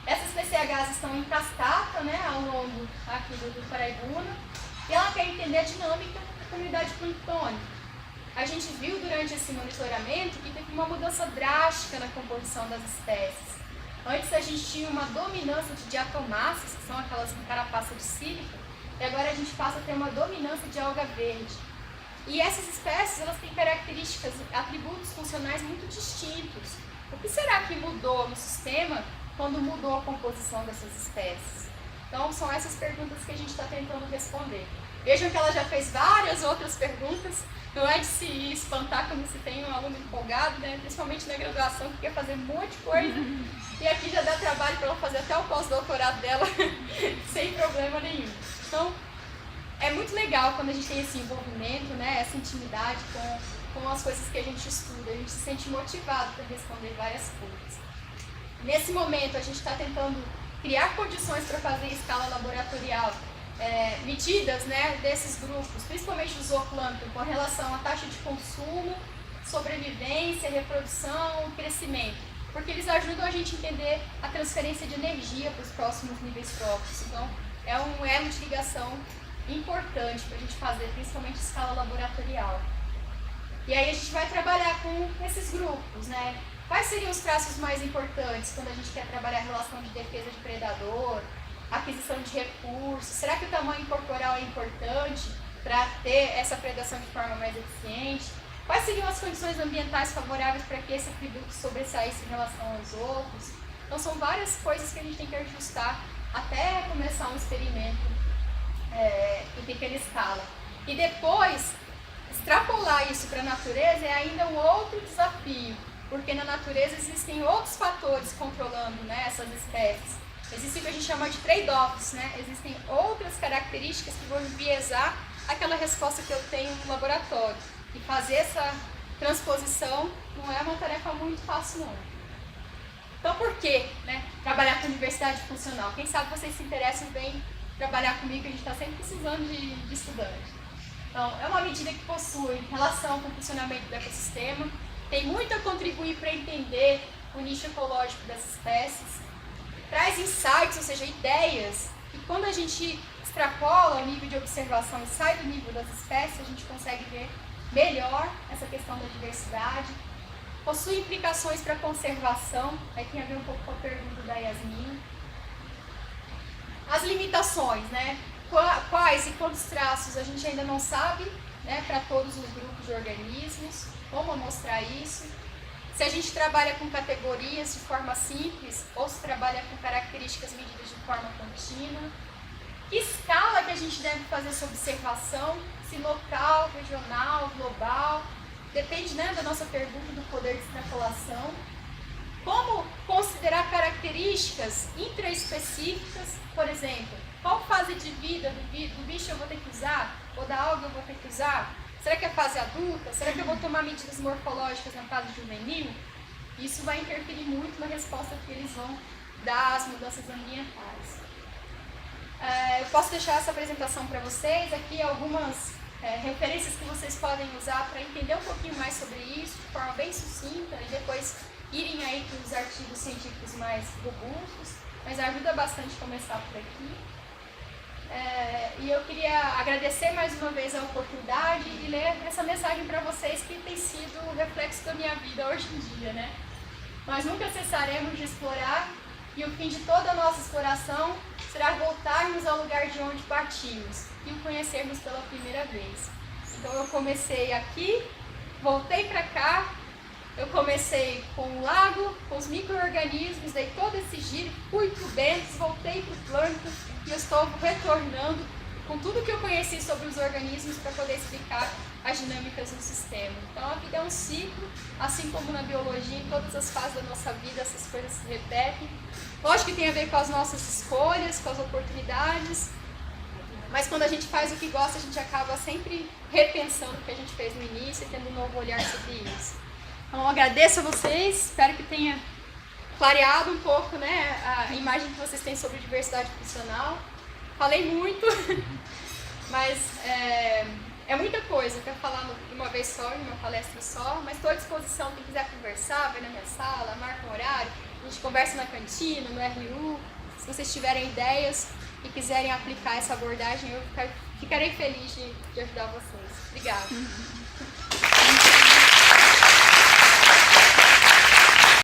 Essas PCHs estão em cascata, né, ao longo aqui do Paraibuna, e ela quer entender a dinâmica da comunidade planctônica. A gente viu durante esse monitoramento que teve uma mudança drástica na composição das espécies. Antes a gente tinha uma dominância de diatomáceas, que são aquelas com carapaça de sílica, e agora a gente passa a ter uma dominância de alga verde. E essas espécies, elas têm características, atributos funcionais muito distintos. O que será que mudou no sistema quando mudou a composição dessas espécies? Então, são essas perguntas que a gente está tentando responder. Vejam que ela já fez várias outras perguntas. Não é de se espantar quando se tem um aluno empolgado, né? Principalmente na graduação, que quer fazer um monte de coisa. E aqui já dá trabalho para ela fazer até o pós-doutorado dela sem problema nenhum. Então, é muito legal quando a gente tem esse envolvimento, né? Essa intimidade com as coisas que a gente estuda. A gente se sente motivado para responder várias coisas. Nesse momento, a gente está tentando criar condições para fazer em escala laboratorial medidas, né, desses grupos, principalmente do zooplâncton, com relação à taxa de consumo, sobrevivência, reprodução, crescimento, porque eles ajudam a gente a entender a transferência de energia para os próximos níveis próprios. Então, é um elo de ligação importante para a gente fazer, principalmente em escala laboratorial. E aí a gente vai trabalhar com esses grupos, né? Quais seriam os traços mais importantes quando a gente quer trabalhar a relação de defesa de predador, aquisição de recursos? Será que o tamanho corporal é importante para ter essa predação de forma mais eficiente? Quais seriam as condições ambientais favoráveis para que esse atributo sobressaísse em relação aos outros? Então são várias coisas que a gente tem que ajustar até começar um experimento em pequena escala. E depois, extrapolar isso para a natureza é ainda um outro desafio, porque na natureza existem outros fatores controlando, né, essas espécies. Existe o que a gente chama de trade-offs, né? Existem outras características que vão enviesar aquela resposta que eu tenho no laboratório. E fazer essa transposição não é uma tarefa muito fácil, não. Então, por que, né, trabalhar com diversidade funcional? Quem sabe vocês se interessam bem trabalhar comigo, a gente está sempre precisando de estudante. Então, é uma medida que possui relação com o funcionamento do ecossistema, tem muito a contribuir para entender o nicho ecológico das espécies, traz insights, ou seja, ideias, e quando a gente extrapola o nível de observação e sai do nível das espécies, a gente consegue ver melhor essa questão da diversidade, possui implicações para a conservação, aí tem a ver um pouco com a pergunta da Yasmin. As limitações, né? Quais e quantos traços a gente ainda não sabe, né, para todos os grupos de organismos, como amostrar isso. Se a gente trabalha com categorias de forma simples ou se trabalha com características medidas de forma contínua. Que escala que a gente deve fazer essa observação, se local, regional, global, depende, né, da nossa pergunta do poder de extrapolação. Como considerar características intraespecíficas, por exemplo, qual fase de vida do bicho eu vou ter que usar, ou da alga eu vou ter que usar? Será que é fase adulta? Será que eu vou tomar medidas morfológicas na fase juvenil? Isso vai interferir muito na resposta que eles vão dar às mudanças ambientais. Eu posso deixar essa apresentação para vocês, aqui algumas referências que vocês podem usar para entender um pouquinho mais sobre isso, de forma bem sucinta, e depois irem aí para os artigos científicos mais robustos, mas ajuda bastante começar por aqui. E eu queria agradecer mais uma vez a oportunidade e ler essa mensagem para vocês que tem sido o reflexo da minha vida hoje em dia, né? Nós nunca cessaremos de explorar e o fim de toda a nossa exploração será voltarmos ao lugar de onde partimos e o conhecermos pela primeira vez. Então eu comecei aqui, voltei para cá Eu comecei com o lago, com os micro-organismos, dei todo esse giro, fui para o Bentes, voltei para o plâncton e eu estou retornando com tudo que eu conheci sobre os organismos para poder explicar as dinâmicas do sistema. Então a vida é um ciclo, assim como na biologia, em todas as fases da nossa vida essas coisas se repetem. Lógico que tem a ver com as nossas escolhas, com as oportunidades, mas quando a gente faz o que gosta, a gente acaba sempre repensando o que a gente fez no início e tendo um novo olhar sobre isso. Então eu agradeço a vocês, espero que tenha clareado um pouco, né, a imagem que vocês têm sobre diversidade funcional. Falei muito, mas é muita coisa para falar de uma vez só, em uma palestra só, mas estou à disposição, quem quiser conversar, vai na minha sala, marca um horário, a gente conversa na cantina, no RU, se vocês tiverem ideias e quiserem aplicar essa abordagem, eu ficarei feliz de ajudar vocês. Obrigada.